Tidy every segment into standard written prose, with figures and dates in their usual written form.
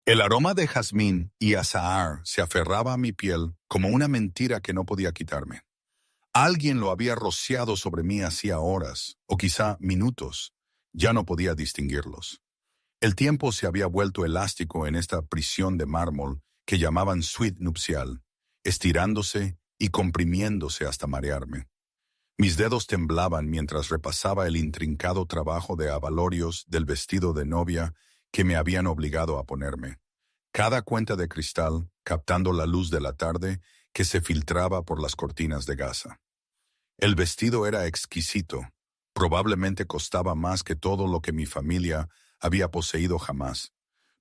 El aroma de jazmín y azahar se aferraba a mi piel como una mentira que no podía quitarme. Alguien lo había rociado sobre mí hacía horas, o quizá minutos. Ya no podía distinguirlos. El tiempo se había vuelto elástico en esta prisión de mármol que llamaban suite nupcial, estirándose y comprimiéndose hasta marearme. Mis dedos temblaban mientras repasaba el intrincado trabajo de abalorios del vestido de novia que me habían obligado a ponerme. Cada cuenta de cristal captando la luz de la tarde que se filtraba por las cortinas de gasa. El vestido era exquisito. Probablemente costaba más que todo lo que mi familia había poseído jamás,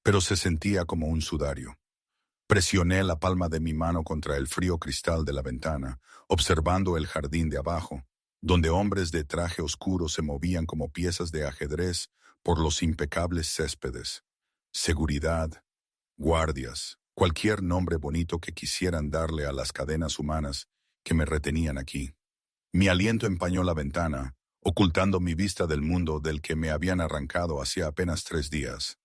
pero se sentía como un sudario. Presioné la palma de mi mano contra el frío cristal de la ventana, observando el jardín de abajo, donde hombres de traje oscuro se movían como piezas de ajedrez por los impecables céspedes. Seguridad, guardias, cualquier nombre bonito que quisieran darle a las cadenas humanas que me retenían aquí. Mi aliento empañó la ventana, ocultando mi vista del mundo del que me habían arrancado hacía apenas 3 días.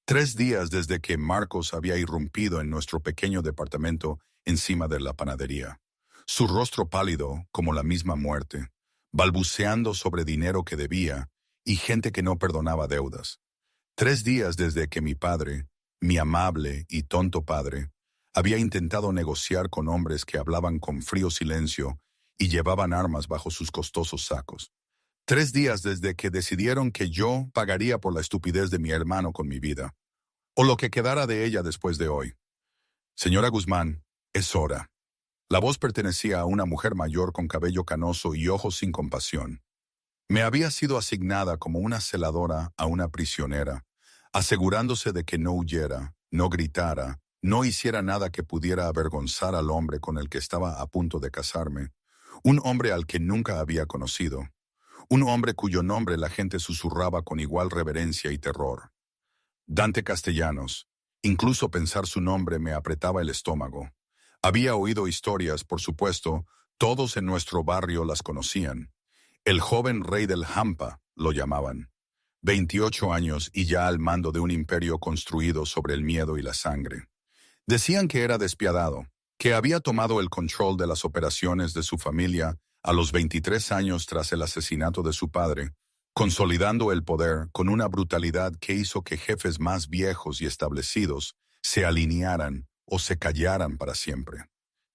3 días desde que Marcos había irrumpido en nuestro pequeño departamento encima de la panadería. Su rostro pálido como la misma muerte, balbuceando sobre dinero que debía y gente que no perdonaba deudas. 3 días desde que mi padre, mi amable y tonto padre, había intentado negociar con hombres que hablaban con frío silencio y llevaban armas bajo sus costosos sacos. 3 días desde que decidieron que yo pagaría por la estupidez de mi hermano con mi vida, o lo que quedara de ella después de hoy. Señora Guzmán, es hora. La voz pertenecía a una mujer mayor con cabello canoso y ojos sin compasión. Me había sido asignada como una celadora a una prisionera, asegurándose de que no huyera, no gritara, no hiciera nada que pudiera avergonzar al hombre con el que estaba a punto de casarme, un hombre al que nunca había conocido, un hombre cuyo nombre la gente susurraba con igual reverencia y terror. Dante Castellanos. Incluso pensar su nombre me apretaba el estómago. Había oído historias, por supuesto, todos en nuestro barrio las conocían. El joven rey del Hampa, lo llamaban. 28 años y ya al mando de un imperio construido sobre el miedo y la sangre. Decían que era despiadado, que había tomado el control de las operaciones de su familia a los 23 años tras el asesinato de su padre, consolidando el poder con una brutalidad que hizo que jefes más viejos y establecidos se alinearan o se callaran para siempre.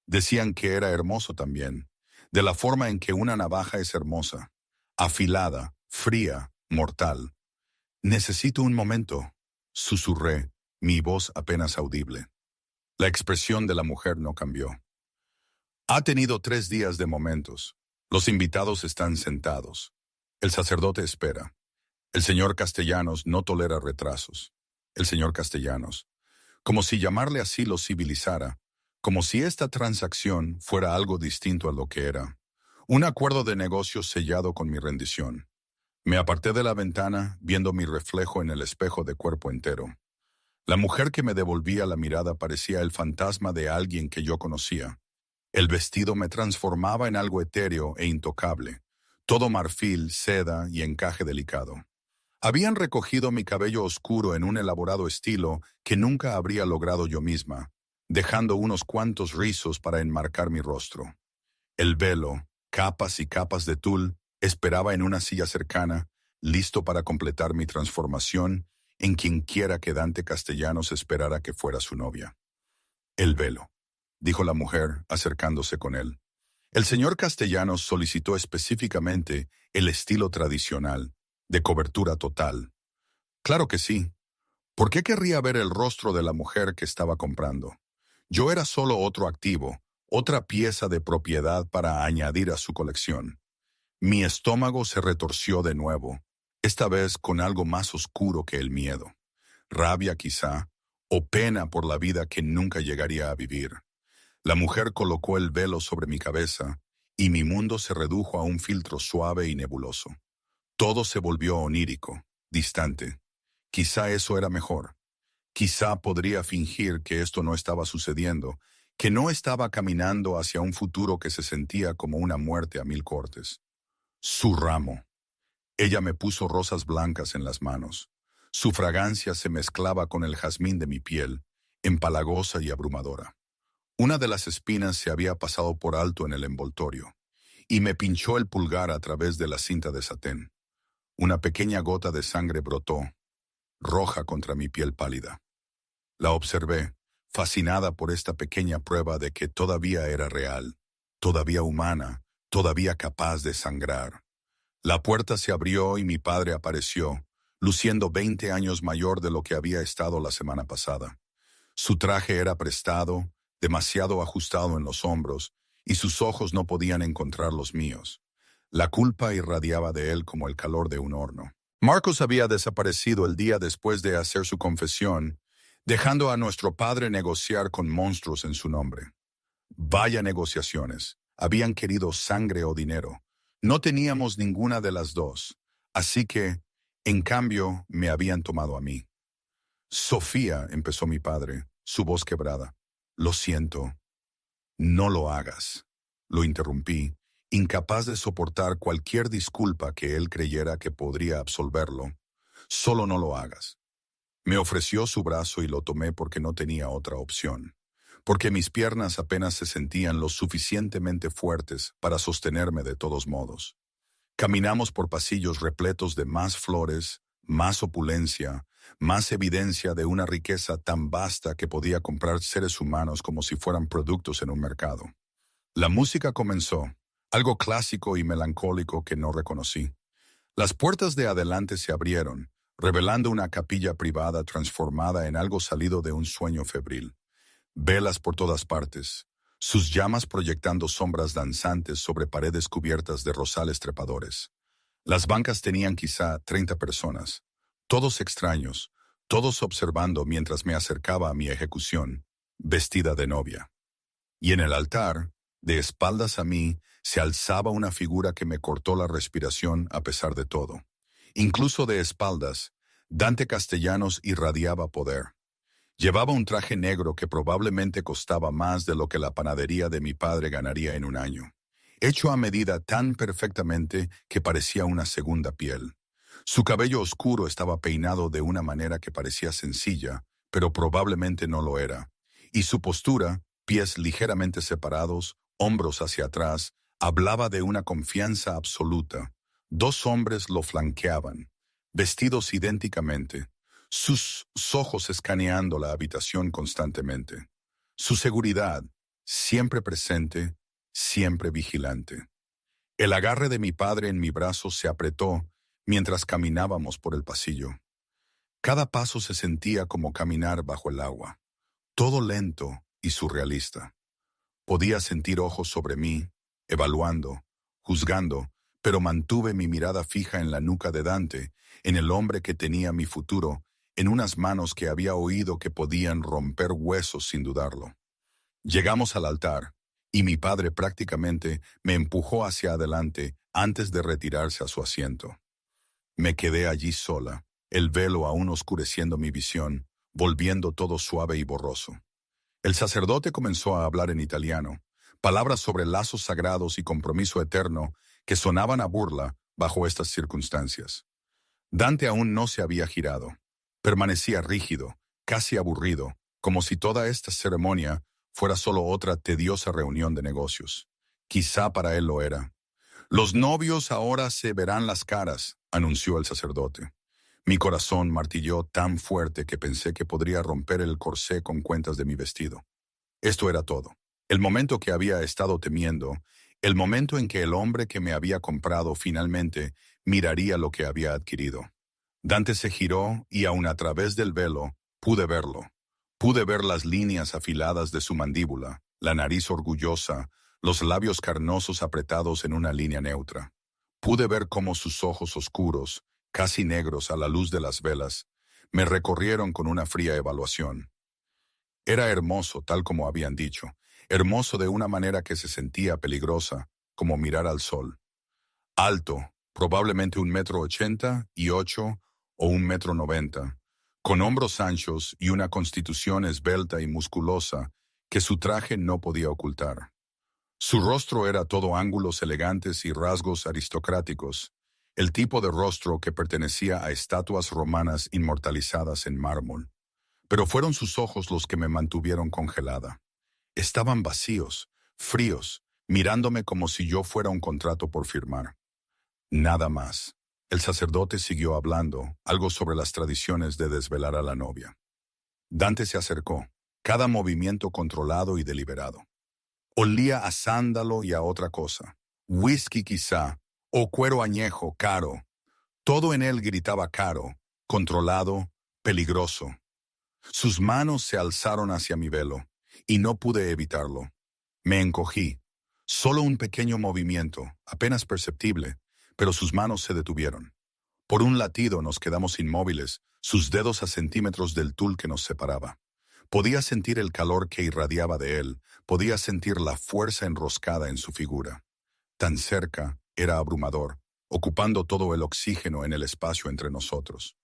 Decían que era hermoso también, de la forma en que una navaja es hermosa, afilada, fría, mortal. «Necesito un momento», susurré, mi voz apenas audible. La expresión de la mujer no cambió. Ha tenido 3 días de momentos. Los invitados están sentados. El sacerdote espera. El señor Castellanos no tolera retrasos. El señor Castellanos. Como si llamarle así lo civilizara. Como si esta transacción fuera algo distinto a lo que era. Un acuerdo de negocios sellado con mi rendición. Me aparté de la ventana, viendo mi reflejo en el espejo de cuerpo entero. La mujer que me devolvía la mirada parecía el fantasma de alguien que yo conocía. El vestido me transformaba en algo etéreo e intocable. Todo marfil, seda y encaje delicado. Habían recogido mi cabello oscuro en un elaborado estilo que nunca habría logrado yo misma, dejando unos cuantos rizos para enmarcar mi rostro. El velo, capas y capas de tul, esperaba en una silla cercana, listo para completar mi transformación en quienquiera que Dante Castellanos esperara que fuera su novia. El velo, dijo la mujer, acercándose con él. El señor Castellanos solicitó específicamente el estilo tradicional, de cobertura total. Claro que sí. ¿Por qué querría ver el rostro de la mujer que estaba comprando? Yo era solo otro activo, otra pieza de propiedad para añadir a su colección. Mi estómago se retorció de nuevo, esta vez con algo más oscuro que el miedo. Rabia quizá, o pena por la vida que nunca llegaría a vivir. La mujer colocó el velo sobre mi cabeza y mi mundo se redujo a un filtro suave y nebuloso. Todo se volvió onírico, distante. Quizá eso era mejor. Quizá podría fingir que esto no estaba sucediendo, que no estaba caminando hacia un futuro que se sentía como una muerte a 1000 cortes. Su ramo. Ella me puso rosas blancas en las manos. Su fragancia se mezclaba con el jazmín de mi piel, empalagosa y abrumadora. Una de las espinas se había pasado por alto en el envoltorio, y me pinchó el pulgar a través de la cinta de satén. Una pequeña gota de sangre brotó, roja contra mi piel pálida. La observé, fascinada por esta pequeña prueba de que todavía era real, todavía humana, todavía capaz de sangrar. La puerta se abrió y mi padre apareció, luciendo 20 años mayor de lo que había estado la semana pasada. Su traje era prestado, demasiado ajustado en los hombros, y sus ojos no podían encontrar los míos. La culpa irradiaba de él como el calor de un horno. Marcos había desaparecido el día después de hacer su confesión, dejando a nuestro padre negociar con monstruos en su nombre. Vaya negociaciones. Habían querido sangre o dinero. No teníamos ninguna de las dos, así que, en cambio, me habían tomado a mí. Sofía, empezó mi padre, su voz quebrada. Lo siento. No lo hagas. Lo interrumpí, incapaz de soportar cualquier disculpa que él creyera que podría absolverlo. Solo no lo hagas. Me ofreció su brazo y lo tomé porque no tenía otra opción, porque mis piernas apenas se sentían lo suficientemente fuertes para sostenerme de todos modos. Caminamos por pasillos repletos de más flores, más opulencia, más evidencia de una riqueza tan vasta que podía comprar seres humanos como si fueran productos en un mercado. La música comenzó, algo clásico y melancólico que no reconocí. Las puertas de adelante se abrieron, revelando una capilla privada transformada en algo salido de un sueño febril. Velas por todas partes, sus llamas proyectando sombras danzantes sobre paredes cubiertas de rosales trepadores. Las bancas tenían quizá 30 personas, todos extraños, todos observando mientras me acercaba a mi ejecución, vestida de novia. Y en el altar, de espaldas a mí, se alzaba una figura que me cortó la respiración a pesar de todo. Incluso de espaldas, Dante Castellanos irradiaba poder. Llevaba un traje negro que probablemente costaba más de lo que la panadería de mi padre ganaría en un año, hecho a medida tan perfectamente que parecía una segunda piel. Su cabello oscuro estaba peinado de una manera que parecía sencilla, pero probablemente no lo era, y su postura, pies ligeramente separados, hombros hacia atrás, hablaba de una confianza absoluta. Dos hombres lo flanqueaban, vestidos idénticamente, sus ojos escaneando la habitación constantemente. Su seguridad, siempre presente, siempre vigilante. El agarre de mi padre en mi brazo se apretó mientras caminábamos por el pasillo. Cada paso se sentía como caminar bajo el agua, todo lento y surrealista. Podía sentir ojos sobre mí, evaluando, juzgando, pero mantuve mi mirada fija en la nuca de Dante, en el hombre que tenía mi futuro, en unas manos que había oído que podían romper huesos sin dudarlo. Llegamos al altar, y mi padre prácticamente me empujó hacia adelante antes de retirarse a su asiento. Me quedé allí sola, el velo aún oscureciendo mi visión, volviendo todo suave y borroso. El sacerdote comenzó a hablar en italiano, palabras sobre lazos sagrados y compromiso eterno que sonaban a burla bajo estas circunstancias. Dante aún no se había girado. Permanecía rígido, casi aburrido, como si toda esta ceremonia fuera solo otra tediosa reunión de negocios. Quizá para él lo era. Los novios ahora se verán las caras, anunció el sacerdote. Mi corazón martilló tan fuerte que pensé que podría romper el corsé con cuentas de mi vestido. Esto era todo. El momento que había estado temiendo, el momento en que el hombre que me había comprado finalmente miraría lo que había adquirido. Dante se giró y aun a través del velo pude verlo. Pude ver las líneas afiladas de su mandíbula, la nariz orgullosa, los labios carnosos apretados en una línea neutra. Pude ver cómo sus ojos oscuros, casi negros a la luz de las velas, me recorrieron con una fría evaluación. Era hermoso, tal como habían dicho, hermoso de una manera que se sentía peligrosa, como mirar al sol. Alto, probablemente 1,88 m o 1,90 m, con hombros anchos y una constitución esbelta y musculosa que su traje no podía ocultar. Su rostro era todo ángulos elegantes y rasgos aristocráticos, el tipo de rostro que pertenecía a estatuas romanas inmortalizadas en mármol. Pero fueron sus ojos los que me mantuvieron congelada. Estaban vacíos, fríos, mirándome como si yo fuera un contrato por firmar. Nada más. El sacerdote siguió hablando, algo sobre las tradiciones de desvelar a la novia. Dante se acercó, cada movimiento controlado y deliberado. Olía a sándalo y a otra cosa. Whisky quizá, o cuero añejo, caro. Todo en él gritaba caro, controlado, peligroso. Sus manos se alzaron hacia mi velo, y no pude evitarlo. Me encogí. Solo un pequeño movimiento, apenas perceptible, pero sus manos se detuvieron. Por un latido nos quedamos inmóviles, sus dedos a centímetros del tul que nos separaba. Podía sentir el calor que irradiaba de él, podía sentir la fuerza enroscada en su figura. Tan cerca, era abrumador, ocupando todo el oxígeno en el espacio entre nosotros.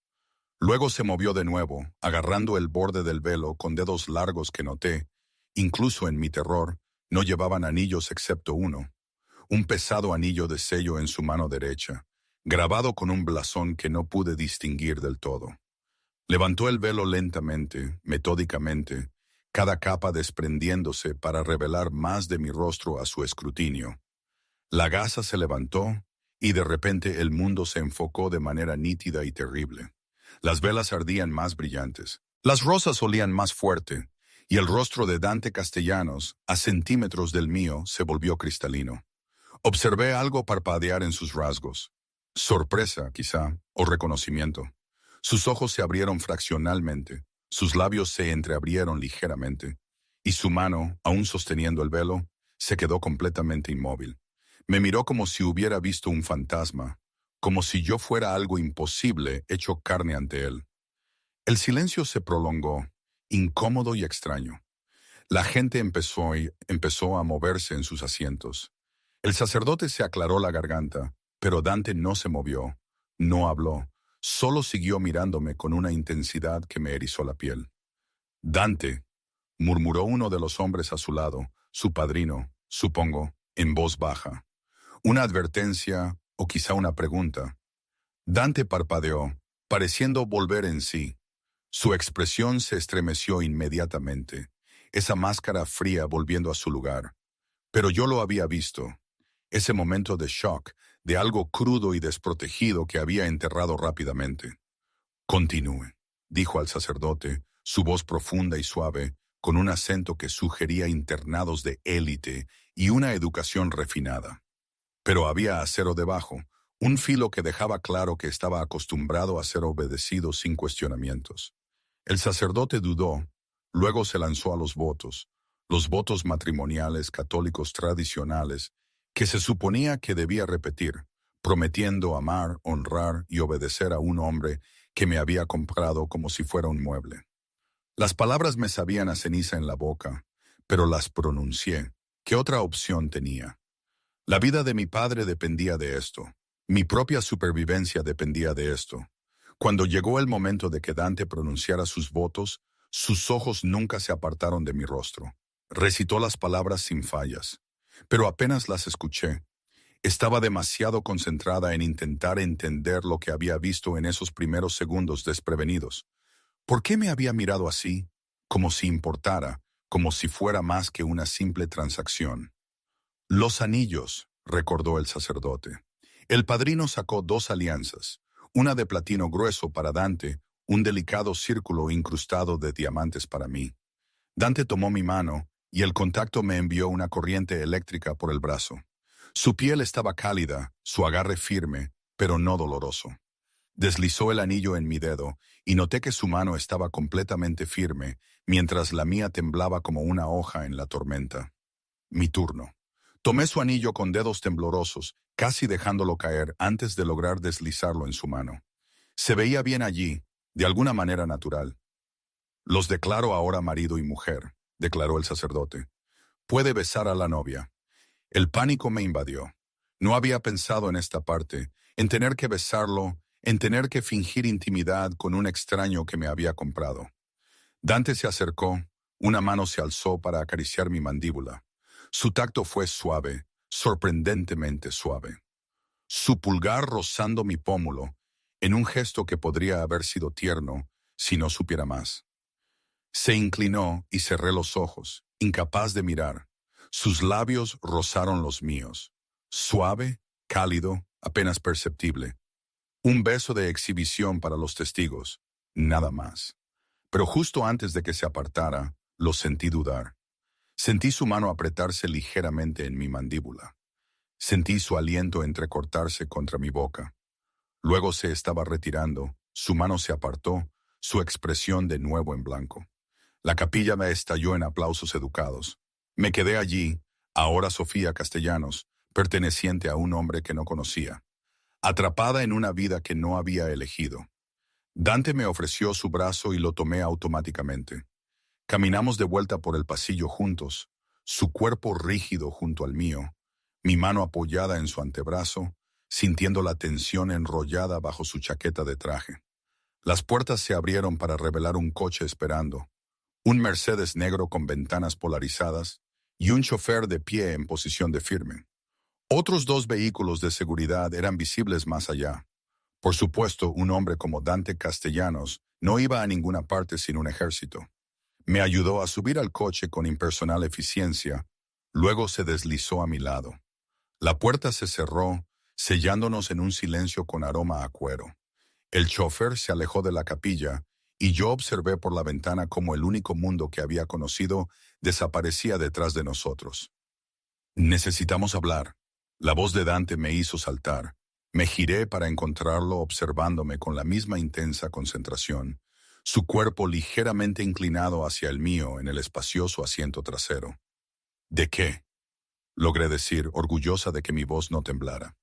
Luego se movió de nuevo, agarrando el borde del velo con dedos largos que noté, incluso en mi terror, no llevaban anillos excepto uno, un pesado anillo de sello en su mano derecha, grabado con un blasón que no pude distinguir del todo. Levantó el velo lentamente, metódicamente, cada capa desprendiéndose para revelar más de mi rostro a su escrutinio. La gasa se levantó y de repente el mundo se enfocó de manera nítida y terrible. Las velas ardían más brillantes, las rosas olían más fuerte, y el rostro de Dante Castellanos, a centímetros del mío, se volvió cristalino. Observé algo parpadear en sus rasgos. Sorpresa, quizá, o reconocimiento. Sus ojos se abrieron fraccionalmente, sus labios se entreabrieron ligeramente, y su mano, aún sosteniendo el velo, se quedó completamente inmóvil. Me miró como si hubiera visto un fantasma, como si yo fuera algo imposible hecho carne ante él. El silencio se prolongó, incómodo y extraño. La gente empezó a moverse en sus asientos. El sacerdote se aclaró la garganta, pero Dante no se movió, no habló, solo siguió mirándome con una intensidad que me erizó la piel. Dante, murmuró uno de los hombres a su lado, su padrino, supongo, en voz baja. Una advertencia o quizá una pregunta. Dante parpadeó, pareciendo volver en sí. Su expresión se estremeció inmediatamente, esa máscara fría volviendo a su lugar. Pero yo lo había visto. Ese momento de shock, de algo crudo y desprotegido que había enterrado rápidamente. Continúe, dijo al sacerdote, su voz profunda y suave, con un acento que sugería internados de élite y una educación refinada. Pero había acero debajo, un filo que dejaba claro que estaba acostumbrado a ser obedecido sin cuestionamientos. El sacerdote dudó, luego se lanzó a los votos matrimoniales católicos tradicionales, que se suponía que debía repetir, prometiendo amar, honrar y obedecer a un hombre que me había comprado como si fuera un mueble. Las palabras me sabían a ceniza en la boca, pero las pronuncié. ¿Qué otra opción tenía? La vida de mi padre dependía de esto. Mi propia supervivencia dependía de esto. Cuando llegó el momento de que Dante pronunciara sus votos, sus ojos nunca se apartaron de mi rostro. Recitó las palabras sin fallas, pero apenas las escuché. Estaba demasiado concentrada en intentar entender lo que había visto en esos primeros segundos desprevenidos. ¿Por qué me había mirado así? Como si importara, como si fuera más que una simple transacción. Los anillos, recordó el sacerdote. El padrino sacó 2 alianzas, una de platino grueso para Dante, un delicado círculo incrustado de diamantes para mí. Dante tomó mi mano y el contacto me envió una corriente eléctrica por el brazo. Su piel estaba cálida, su agarre firme, pero no doloroso. Deslizó el anillo en mi dedo y noté que su mano estaba completamente firme, mientras la mía temblaba como una hoja en la tormenta. Mi turno. Tomé su anillo con dedos temblorosos, casi dejándolo caer antes de lograr deslizarlo en su mano. Se veía bien allí, de alguna manera natural. Los declaro ahora marido y mujer, declaró el sacerdote. Puede besar a la novia. El pánico me invadió. No había pensado en esta parte, en tener que besarlo, en tener que fingir intimidad con un extraño que me había comprado. Dante se acercó, una mano se alzó para acariciar mi mandíbula. Su tacto fue suave, sorprendentemente suave. su pulgar rozando mi pómulo, en un gesto que podría haber sido tierno si no supiera más. Se inclinó y cerré los ojos, incapaz de mirar. Sus labios rozaron los míos. Suave, cálido, apenas perceptible. Un beso de exhibición para los testigos, nada más. Pero justo antes de que se apartara, lo sentí dudar. Sentí su mano apretarse ligeramente en mi mandíbula. Sentí su aliento entrecortarse contra mi boca. Luego se estaba retirando, su mano se apartó, su expresión de nuevo en blanco. La capilla me estalló en aplausos educados. Me quedé allí, ahora Sofía Castellanos, perteneciente a un hombre que no conocía, atrapada en una vida que no había elegido. Dante me ofreció su brazo y lo tomé automáticamente. Caminamos de vuelta por el pasillo juntos, su cuerpo rígido junto al mío, mi mano apoyada en su antebrazo, sintiendo la tensión enrollada bajo su chaqueta de traje. Las puertas se abrieron para revelar un coche esperando, un Mercedes negro con ventanas polarizadas y un chofer de pie en posición de firme. Otros dos vehículos de seguridad eran visibles más allá. Por supuesto, un hombre como Dante Castellanos no iba a ninguna parte sin un ejército. Me ayudó a subir al coche con impersonal eficiencia, luego se deslizó a mi lado. La puerta se cerró, sellándonos en un silencio con aroma a cuero. El chofer se alejó de la capilla y yo observé por la ventana cómo el único mundo que había conocido desaparecía detrás de nosotros. Necesitamos hablar. La voz de Dante me hizo saltar. Me giré para encontrarlo observándome con la misma intensa concentración, su cuerpo ligeramente inclinado hacia el mío en el espacioso asiento trasero. ¿De qué?, logré decir, orgullosa de que mi voz no temblara.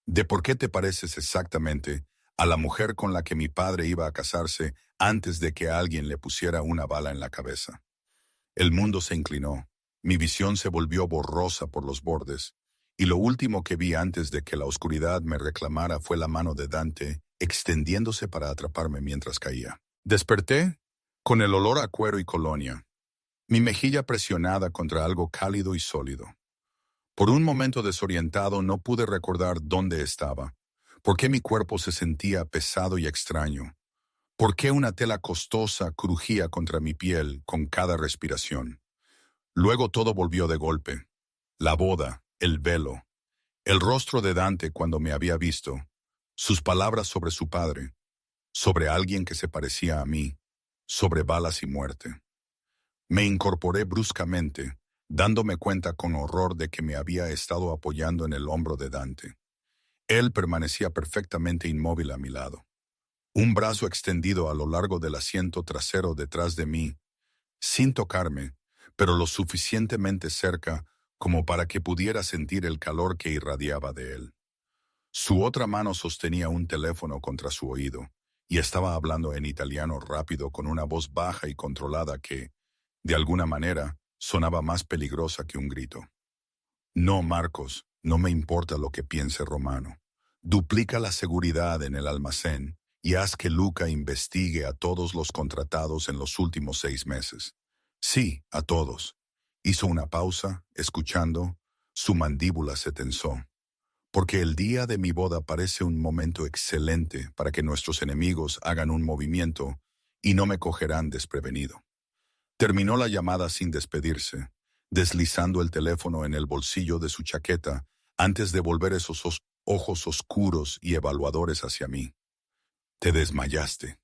¿De por qué te pareces exactamente a la mujer con la que mi padre iba a casarse antes de que alguien le pusiera una bala en la cabeza? El mundo se inclinó, mi visión se volvió borrosa por los bordes, y lo último que vi antes de que la oscuridad me reclamara fue la mano de Dante extendiéndose para atraparme mientras caía. Desperté con el olor a cuero y colonia, mi mejilla presionada contra algo cálido y sólido. Por un momento desorientado no pude recordar dónde estaba, por qué mi cuerpo se sentía pesado y extraño, por qué una tela costosa crujía contra mi piel con cada respiración. Luego todo volvió de golpe. La boda, el velo, el rostro de Dante cuando me había visto, sus palabras sobre su padre, sobre alguien que se parecía a mí, sobre balas y muerte. Me incorporé bruscamente, dándome cuenta con horror de que me había estado apoyando en el hombro de Dante. Él permanecía perfectamente inmóvil a mi lado, un brazo extendido a lo largo del asiento trasero detrás de mí, sin tocarme, pero lo suficientemente cerca como para que pudiera sentir el calor que irradiaba de él. Su otra mano sostenía un teléfono contra su oído, y estaba hablando en italiano rápido con una voz baja y controlada que, de alguna manera, sonaba más peligrosa que un grito. No, Marcos, no me importa lo que piense Romano. Duplica la seguridad en el almacén y haz que Luca investigue a todos los contratados en los últimos 6 meses. Sí, a todos. Hizo una pausa, escuchando, su mandíbula se tensó. Porque el día de mi boda parece un momento excelente para que nuestros enemigos hagan un movimiento y no me cogerán desprevenido. Terminó la llamada sin despedirse, deslizando el teléfono en el bolsillo de su chaqueta antes de volver esos ojos oscuros y evaluadores hacia mí. Te desmayaste.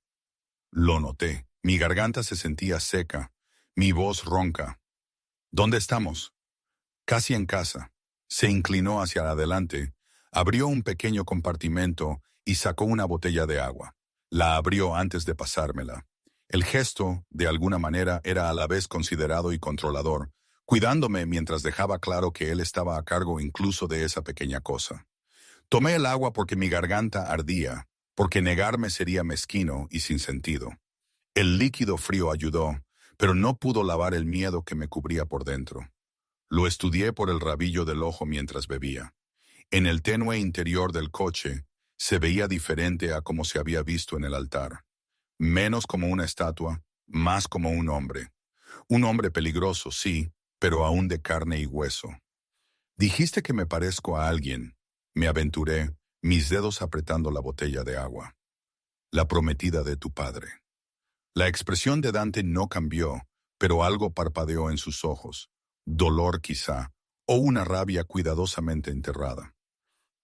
Lo noté. Mi garganta se sentía seca, mi voz ronca. ¿Dónde estamos? Casi en casa. Se inclinó hacia adelante, abrió un pequeño compartimento y sacó una botella de agua. La abrió antes de pasármela. El gesto, de alguna manera, era a la vez considerado y controlador, cuidándome mientras dejaba claro que él estaba a cargo incluso de esa pequeña cosa. Tomé el agua porque mi garganta ardía, porque negarme sería mezquino y sin sentido. El líquido frío ayudó, pero no pudo lavar el miedo que me cubría por dentro. Lo estudié por el rabillo del ojo mientras bebía. En el tenue interior del coche, se veía diferente a como se había visto en el altar. Menos como una estatua, más como un hombre. Un hombre peligroso, sí, pero aún de carne y hueso. Dijiste que me parezco a alguien. Me aventuré, mis dedos apretando la botella de agua. La prometida de tu padre. La expresión de Dante no cambió, pero algo parpadeó en sus ojos. Dolor quizá, o una rabia cuidadosamente enterrada.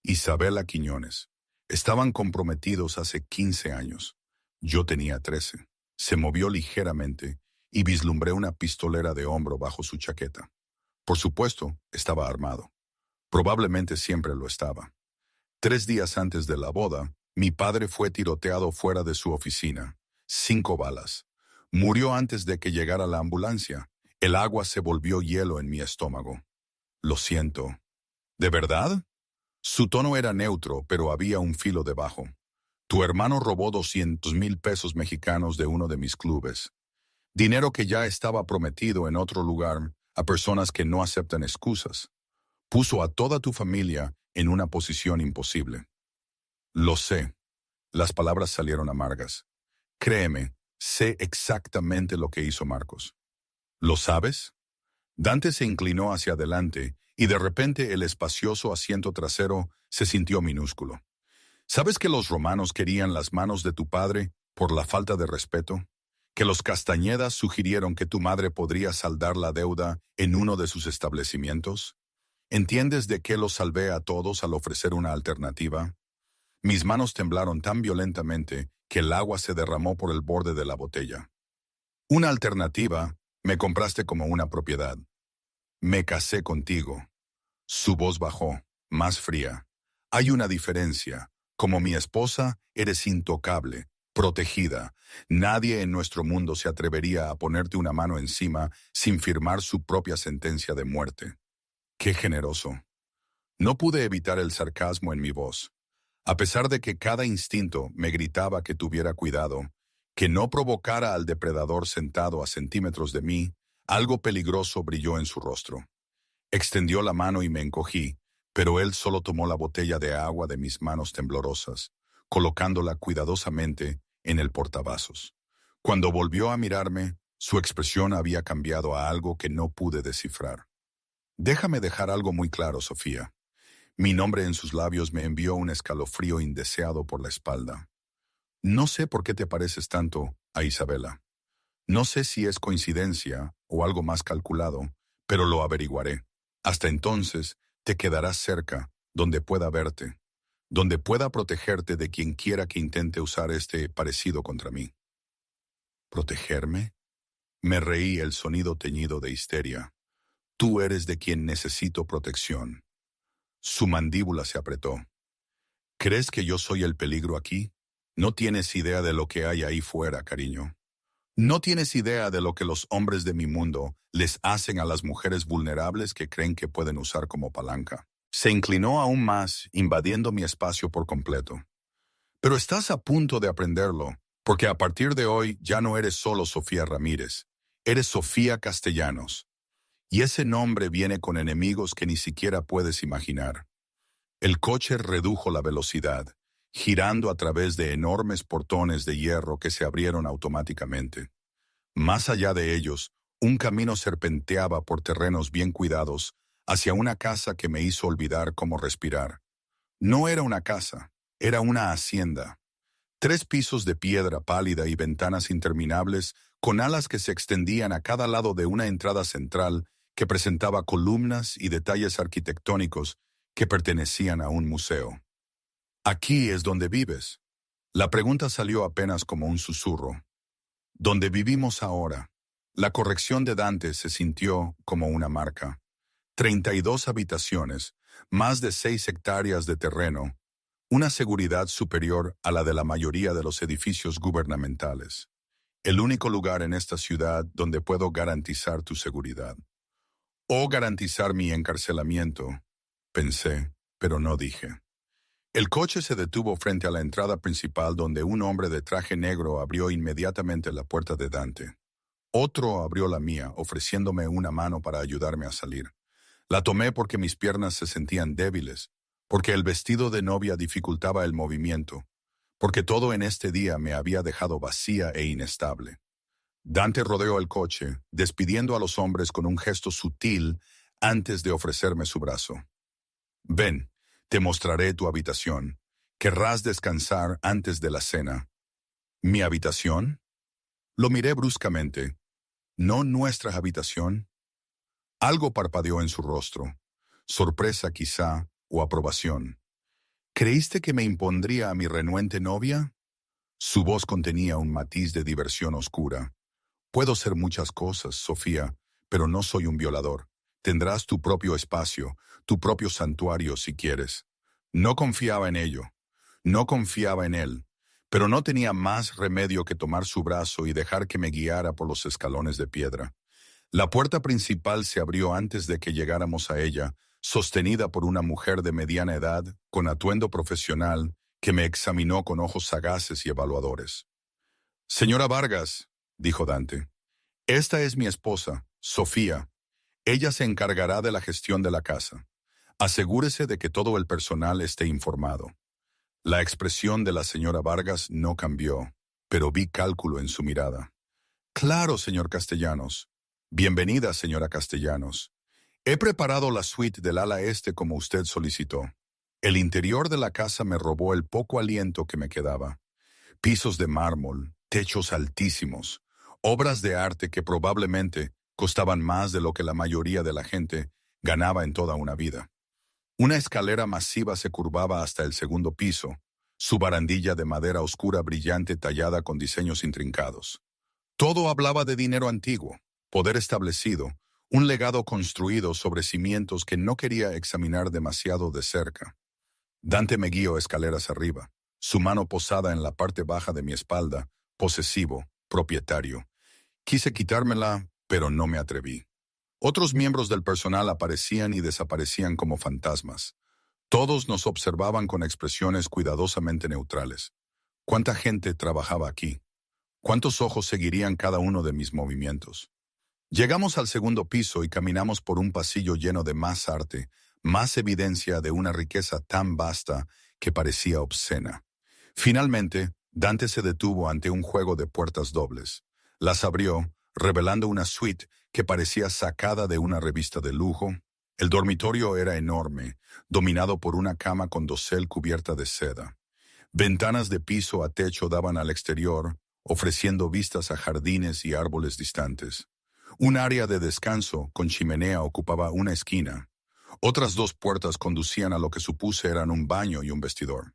Isabela Quiñones. Estaban comprometidos hace 15 años. Yo tenía 13. Se movió ligeramente y vislumbré una pistolera de hombro bajo su chaqueta. Por supuesto, estaba armado. Probablemente siempre lo estaba. 3 días antes de la boda, mi padre fue tiroteado fuera de su oficina. 5 balas. Murió antes de que llegara la ambulancia. El agua se volvió hielo en mi estómago. Lo siento. ¿De verdad? Su tono era neutro, pero había un filo debajo. Tu hermano robó 200,000 pesos mexicanos de uno de mis clubes. Dinero que ya estaba prometido en otro lugar a personas que no aceptan excusas. Puso a toda tu familia en una posición imposible. Lo sé. Las palabras salieron amargas. Créeme, sé exactamente lo que hizo Marcos. ¿Lo sabes? Dante se inclinó hacia adelante y de repente el espacioso asiento trasero se sintió minúsculo. ¿Sabes que los romanos querían las manos de tu padre por la falta de respeto? ¿Que los Castañedas sugirieron que tu madre podría saldar la deuda en uno de sus establecimientos? ¿Entiendes de qué los salvé a todos al ofrecer una alternativa? Mis manos temblaron tan violentamente que el agua se derramó por el borde de la botella. Una alternativa, me compraste como una propiedad. Me casé contigo. Su voz bajó, más fría. Hay una diferencia. Como mi esposa, eres intocable, protegida. Nadie en nuestro mundo se atrevería a ponerte una mano encima sin firmar su propia sentencia de muerte. Qué generoso. No pude evitar el sarcasmo en mi voz. A pesar de que cada instinto me gritaba que tuviera cuidado, que no provocara al depredador sentado a centímetros de mí, algo peligroso brilló en su rostro. Extendió la mano y me encogí, pero él solo tomó la botella de agua de mis manos temblorosas, colocándola cuidadosamente en el portavasos. Cuando volvió a mirarme, su expresión había cambiado a algo que no pude descifrar. Déjame dejar algo muy claro, Sofía. Mi nombre en sus labios me envió un escalofrío indeseado por la espalda. No sé por qué te pareces tanto a Isabela. No sé si es coincidencia o algo más calculado, pero lo averiguaré. Hasta entonces, te quedarás cerca, donde pueda verte, donde pueda protegerte de quien quiera que intente usar este parecido contra mí. ¿Protegerme? Me reí el sonido teñido de histeria. Tú eres de quien necesito protección. Su mandíbula se apretó. ¿Crees que yo soy el peligro aquí? No tienes idea de lo que hay ahí fuera, cariño. No tienes idea de lo que los hombres de mi mundo les hacen a las mujeres vulnerables que creen que pueden usar como palanca. Se inclinó aún más, invadiendo mi espacio por completo. Pero estás a punto de aprenderlo, porque a partir de hoy ya no eres solo Sofía Ramírez, eres Sofía Castellanos. Y ese nombre viene con enemigos que ni siquiera puedes imaginar. El coche redujo la velocidad, girando a través de enormes portones de hierro que se abrieron automáticamente. Más allá de ellos, un camino serpenteaba por terrenos bien cuidados hacia una casa que me hizo olvidar cómo respirar. No era una casa, era una hacienda. 3 pisos de piedra pálida y ventanas interminables con alas que se extendían a cada lado de una entrada central que presentaba columnas y detalles arquitectónicos que pertenecían a un museo. «Aquí es donde vives». La pregunta salió apenas como un susurro. «Donde vivimos ahora». La corrección de Dante se sintió como una marca. 32 habitaciones, más de 6 hectáreas de terreno, una seguridad superior a la de la mayoría de los edificios gubernamentales. El único lugar en esta ciudad donde puedo garantizar tu seguridad. O garantizar mi encarcelamiento, pensé, pero no dije. El coche se detuvo frente a la entrada principal donde un hombre de traje negro abrió inmediatamente la puerta de Dante. Otro abrió la mía, ofreciéndome una mano para ayudarme a salir. La tomé porque mis piernas se sentían débiles, porque el vestido de novia dificultaba el movimiento, porque todo en este día me había dejado vacía e inestable. Dante rodeó el coche, despidiendo a los hombres con un gesto sutil antes de ofrecerme su brazo. «Ven, Te mostraré tu habitación. Querrás descansar antes de la cena. ¿Mi habitación? Lo miré bruscamente. ¿No nuestra habitación? Algo parpadeó en su rostro. Sorpresa quizá, o aprobación. ¿Creíste que me impondría a mi renuente novia? Su voz contenía un matiz de diversión oscura. Puedo ser muchas cosas, Sofía, pero no soy un violador. Tendrás tu propio espacio, tu propio santuario si quieres. No confiaba en ello. No confiaba en él, pero no tenía más remedio que tomar su brazo y dejar que me guiara por los escalones de piedra. La puerta principal se abrió antes de que llegáramos a ella, sostenida por una mujer de mediana edad, con atuendo profesional, que me examinó con ojos sagaces y evaluadores. «Señora Vargas», dijo Dante, «esta es mi esposa, Sofía. Ella se encargará de la gestión de la casa. Asegúrese de que todo el personal esté informado». La expresión de la señora Vargas no cambió, pero vi cálculo en su mirada. «Claro, señor Castellanos. Bienvenida, señora Castellanos. He preparado la suite del ala este como usted solicitó. El interior de la casa me robó el poco aliento que me quedaba. Pisos de mármol, techos altísimos, obras de arte que probablemente costaban más de lo que la mayoría de la gente ganaba en toda una vida. Una escalera masiva se curvaba hasta el segundo piso, su barandilla de madera oscura brillante tallada con diseños intrincados. Todo hablaba de dinero antiguo, poder establecido, un legado construido sobre cimientos que no quería examinar demasiado de cerca. Dante me guió escaleras arriba, su mano posada en la parte baja de mi espalda, posesivo, propietario. Quise quitármela, pero no me atreví. Otros miembros del personal aparecían y desaparecían como fantasmas. Todos nos observaban con expresiones cuidadosamente neutrales. ¿Cuánta gente trabajaba aquí? ¿Cuántos ojos seguirían cada uno de mis movimientos? Llegamos al segundo piso y caminamos por un pasillo lleno de más arte, más evidencia de una riqueza tan vasta que parecía obscena. Finalmente, Dante se detuvo ante un juego de puertas dobles. Las abrió, revelando una suite que parecía sacada de una revista de lujo. El dormitorio era enorme, dominado por una cama con dosel cubierta de seda. Ventanas de piso a techo daban al exterior, ofreciendo vistas a jardines y árboles distantes. Un área de descanso con chimenea ocupaba una esquina. Otras dos puertas conducían a lo que supuse eran un baño y un vestidor.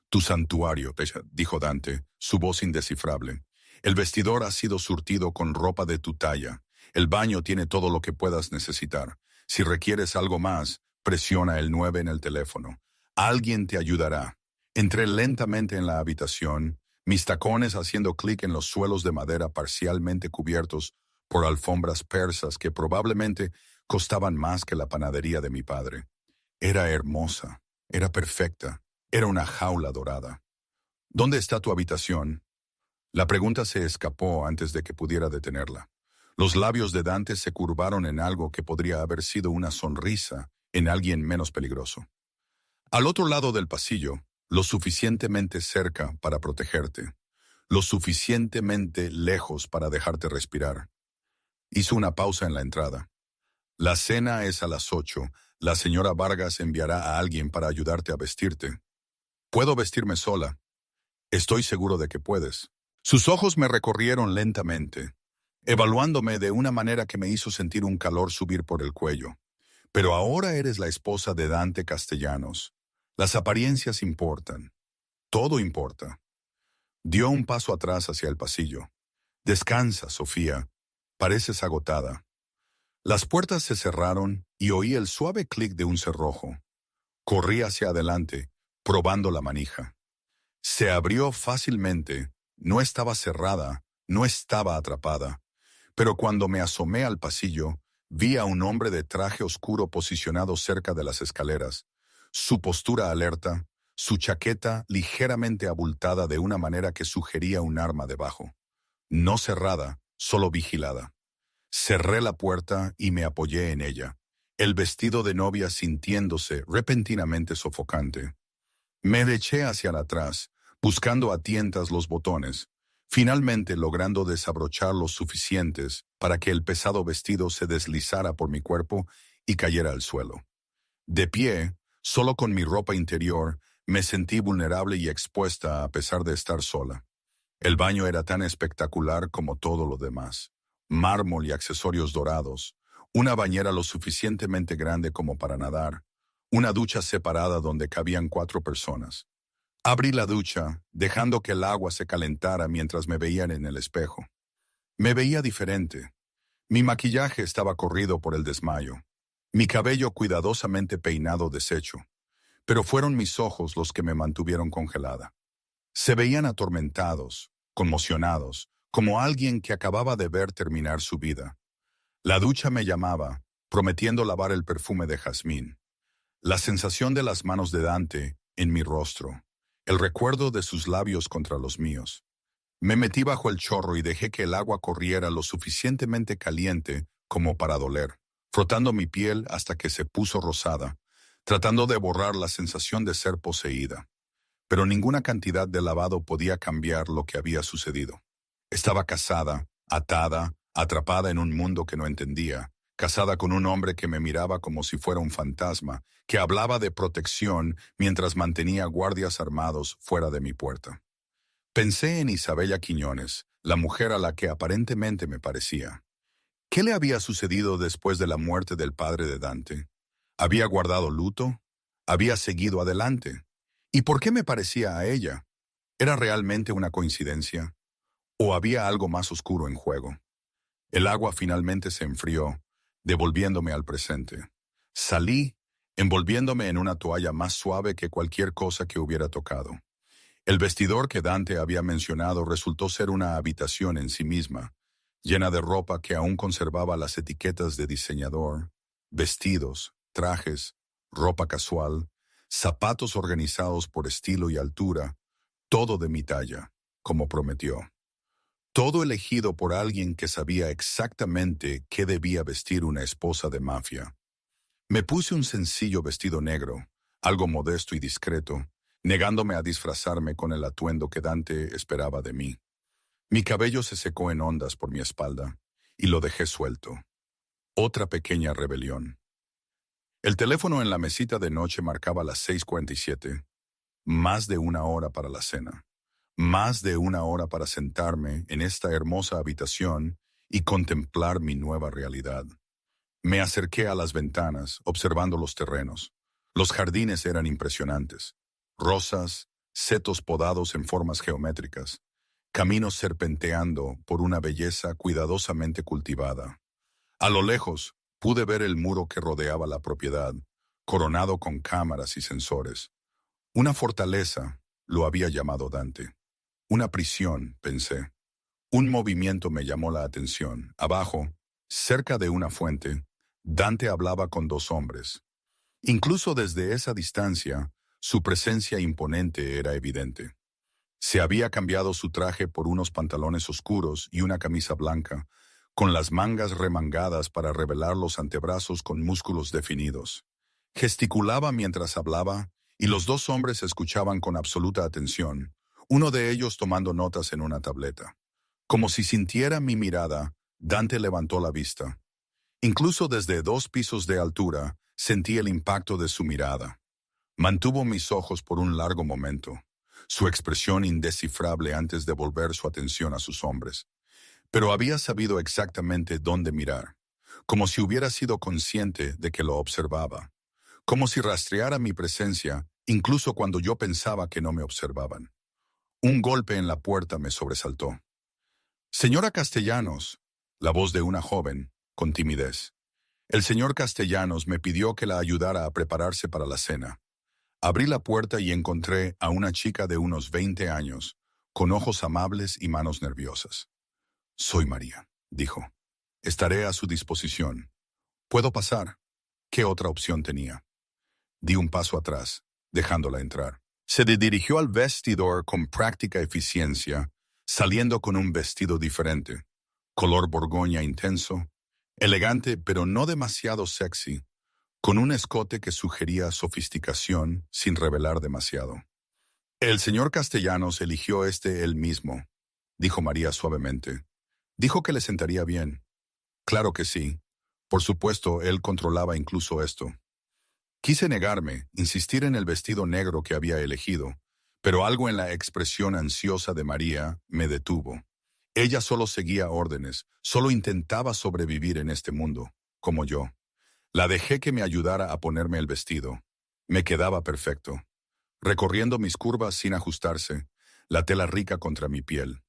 «Tu santuario», dijo Dante, su voz indescifrable. «El vestidor ha sido surtido con ropa de tu talla. El baño tiene todo lo que puedas necesitar. Si requieres algo más, presiona el 9 en el teléfono. Alguien te ayudará». Entré lentamente en la habitación, mis tacones haciendo clic en los suelos de madera parcialmente cubiertos por alfombras persas que probablemente costaban más que la panadería de mi padre. Era hermosa, era perfecta, era una jaula dorada. «¿Dónde está tu habitación?» La pregunta se escapó antes de que pudiera detenerla. Los labios de Dante se curvaron en algo que podría haber sido una sonrisa en alguien menos peligroso. «Al otro lado del pasillo, lo suficientemente cerca para protegerte, lo suficientemente lejos para dejarte respirar». Hizo una pausa en la entrada. «La cena es a las 8. La señora Vargas enviará a alguien para ayudarte a vestirte. Puedo vestirme sola. Estoy seguro de que puedes». Sus ojos me recorrieron lentamente, evaluándome de una manera que me hizo sentir un calor subir por el cuello. «Pero ahora eres la esposa de Dante Castellanos. Las apariencias importan. Todo importa». Dio un paso atrás hacia el pasillo. «Descansa, Sofía. Pareces agotada». Las puertas se cerraron y oí el suave clic de un cerrojo. Corrí hacia adelante, probando la manija. Se abrió fácilmente, no estaba cerrada, no estaba atrapada. Pero cuando me asomé al pasillo, vi a un hombre de traje oscuro posicionado cerca de las escaleras, su postura alerta, su chaqueta ligeramente abultada de una manera que sugería un arma debajo. No cerrada, solo vigilada. Cerré la puerta y me apoyé en ella, el vestido de novia sintiéndose repentinamente sofocante. Me eché hacia atrás, buscando a tientas los botones, finalmente logrando desabrochar los suficientes para que el pesado vestido se deslizara por mi cuerpo y cayera al suelo. De pie, Solo con mi ropa interior me sentí vulnerable y expuesta a pesar de estar sola. El baño era tan espectacular como todo lo demás. Mármol y accesorios dorados, una bañera lo suficientemente grande como para nadar, una ducha separada donde cabían 4 personas. Abrí la ducha, dejando que el agua se calentara mientras me veían en el espejo. Me veía diferente. Mi maquillaje estaba corrido por el desmayo. Mi cabello cuidadosamente peinado deshecho. Pero fueron mis ojos los que me mantuvieron congelada. Se veían atormentados, conmocionados, como alguien que acababa de ver terminar su vida. La ducha me llamaba, prometiendo lavar el perfume de jazmín. La sensación de las manos de Dante en mi rostro. El recuerdo de sus labios contra los míos. Me metí bajo el chorro y dejé que el agua corriera lo suficientemente caliente como para doler, frotando mi piel hasta que se puso rosada, tratando de borrar la sensación de ser poseída. Pero ninguna cantidad de lavado podía cambiar lo que había sucedido. Estaba casada, atada, atrapada en un mundo que no entendía, casada con un hombre que me miraba como si fuera un fantasma, que hablaba de protección mientras mantenía guardias armados fuera de mi puerta. Pensé en Isabella Quiñones, la mujer a la que aparentemente me parecía. ¿Qué le había sucedido después de la muerte del padre de Dante? ¿Había guardado luto? ¿Había seguido adelante? ¿Y por qué me parecía a ella? ¿Era realmente una coincidencia? ¿O había algo más oscuro en juego? El agua finalmente se enfrió, devolviéndome al presente. Salí, envolviéndome en una toalla más suave que cualquier cosa que hubiera tocado. El vestidor que Dante había mencionado resultó ser una habitación en sí misma, llena de ropa que aún conservaba las etiquetas de diseñador, vestidos, trajes, ropa casual, zapatos organizados por estilo y altura, todo de mi talla, como prometió. Todo elegido por alguien que sabía exactamente qué debía vestir una esposa de mafia. Me puse un sencillo vestido negro, algo modesto y discreto, negándome a disfrazarme con el atuendo que Dante esperaba de mí. Mi cabello se secó en ondas por mi espalda, y lo dejé suelto. Otra pequeña rebelión. El teléfono en la mesita de noche marcaba las 6:47. Más de una hora para la cena. Más de una hora para sentarme en esta hermosa habitación y contemplar mi nueva realidad. Me acerqué a las ventanas, observando los terrenos. Los jardines eran impresionantes. Rosas, setos podados en formas geométricas, caminos serpenteando por una belleza cuidadosamente cultivada. A lo lejos, pude ver el muro que rodeaba la propiedad, coronado con cámaras y sensores. Una fortaleza, lo había llamado Dante. Una prisión, pensé. Un movimiento me llamó la atención. Abajo, cerca de una fuente, Dante hablaba con 2 hombres. Incluso desde esa distancia, su presencia imponente era evidente. Se había cambiado su traje por unos pantalones oscuros y una camisa blanca, con las mangas remangadas para revelar los antebrazos con músculos definidos. Gesticulaba mientras hablaba, y los 2 hombres escuchaban con absoluta atención, uno de ellos tomando notas en una tableta. Como si sintiera mi mirada, Dante levantó la vista. Incluso desde 2 pisos de altura, sentí el impacto de su mirada. Mantuvo mis ojos por un largo momento, su expresión indescifrable antes de volver su atención a sus hombres. Pero había sabido exactamente dónde mirar, como si hubiera sido consciente de que lo observaba, como si rastreara mi presencia incluso cuando yo pensaba que no me observaban. Un golpe en la puerta me sobresaltó. «Señora Castellanos», la voz de una joven, con timidez. El señor Castellanos me pidió que la ayudara a prepararse para la cena. Abrí la puerta y encontré a una chica de unos 20 años, con ojos amables y manos nerviosas. «Soy María», dijo. «Estaré a su disposición. ¿Puedo pasar?» ¿Qué otra opción tenía? Di un paso atrás, dejándola entrar. Se dirigió al vestidor con práctica eficiencia, saliendo con un vestido diferente, color borgoña intenso, elegante pero no demasiado sexy, con un escote que sugería sofisticación sin revelar demasiado. «El señor Castellanos eligió él mismo», dijo María suavemente. «Dijo que le sentaría bien». Claro que sí. Por supuesto, él controlaba incluso esto. Quise negarme, insistir en el vestido negro que había elegido, pero algo en la expresión ansiosa de María me detuvo. Ella solo seguía órdenes, solo intentaba sobrevivir en este mundo, como yo. La dejé que me ayudara a ponerme el vestido. Me quedaba perfecto, recorriendo mis curvas sin ajustarse, la tela rica contra mi piel.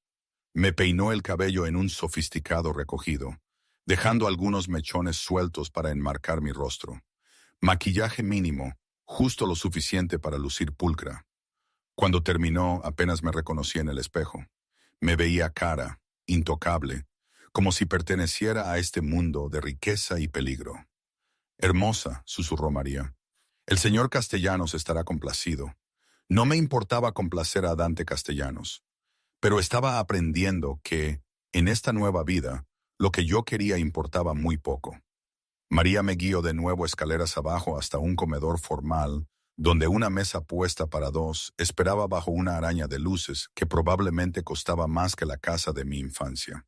Me peinó el cabello en un sofisticado recogido, dejando algunos mechones sueltos para enmarcar mi rostro. Maquillaje mínimo, justo lo suficiente para lucir pulcra. Cuando terminó, apenas me reconocí en el espejo. Me veía cara, intocable, como si perteneciera a este mundo de riqueza y peligro. Hermosa, susurró María. El señor Castellanos estará complacido. No me importaba complacer a Dante Castellanos, pero estaba aprendiendo que, en esta nueva vida, lo que yo quería importaba muy poco. María me guió de nuevo escaleras abajo hasta un comedor formal, donde una mesa puesta para dos esperaba bajo una araña de luces que probablemente costaba más que la casa de mi infancia.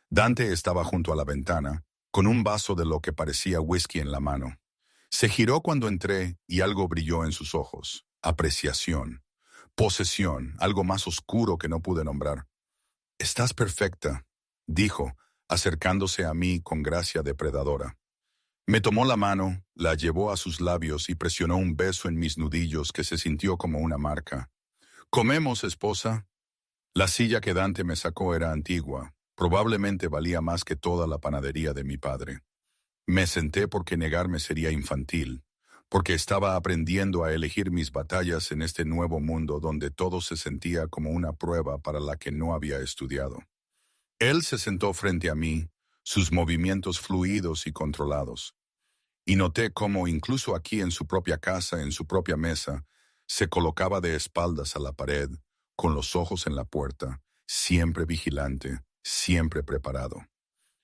Dante estaba junto a la ventana, con un vaso de lo que parecía whisky en la mano. Se giró cuando entré y algo brilló en sus ojos. Apreciación, posesión, algo más oscuro que no pude nombrar. «Estás perfecta», dijo, acercándose a mí con gracia depredadora. Me tomó la mano, la llevó a sus labios y presionó un beso en mis nudillos que se sintió como una marca. «¿Comemos, esposa?» La silla que Dante me sacó era antigua, probablemente valía más que toda la panadería de mi padre. Me senté porque negarme sería infantil, porque estaba aprendiendo a elegir mis batallas en este nuevo mundo donde todo se sentía como una prueba para la que no había estudiado. Él se sentó frente a mí, sus movimientos fluidos y controlados. Y noté cómo incluso aquí en su propia casa, en su propia mesa, se colocaba de espaldas a la pared, con los ojos en la puerta, siempre vigilante, siempre preparado.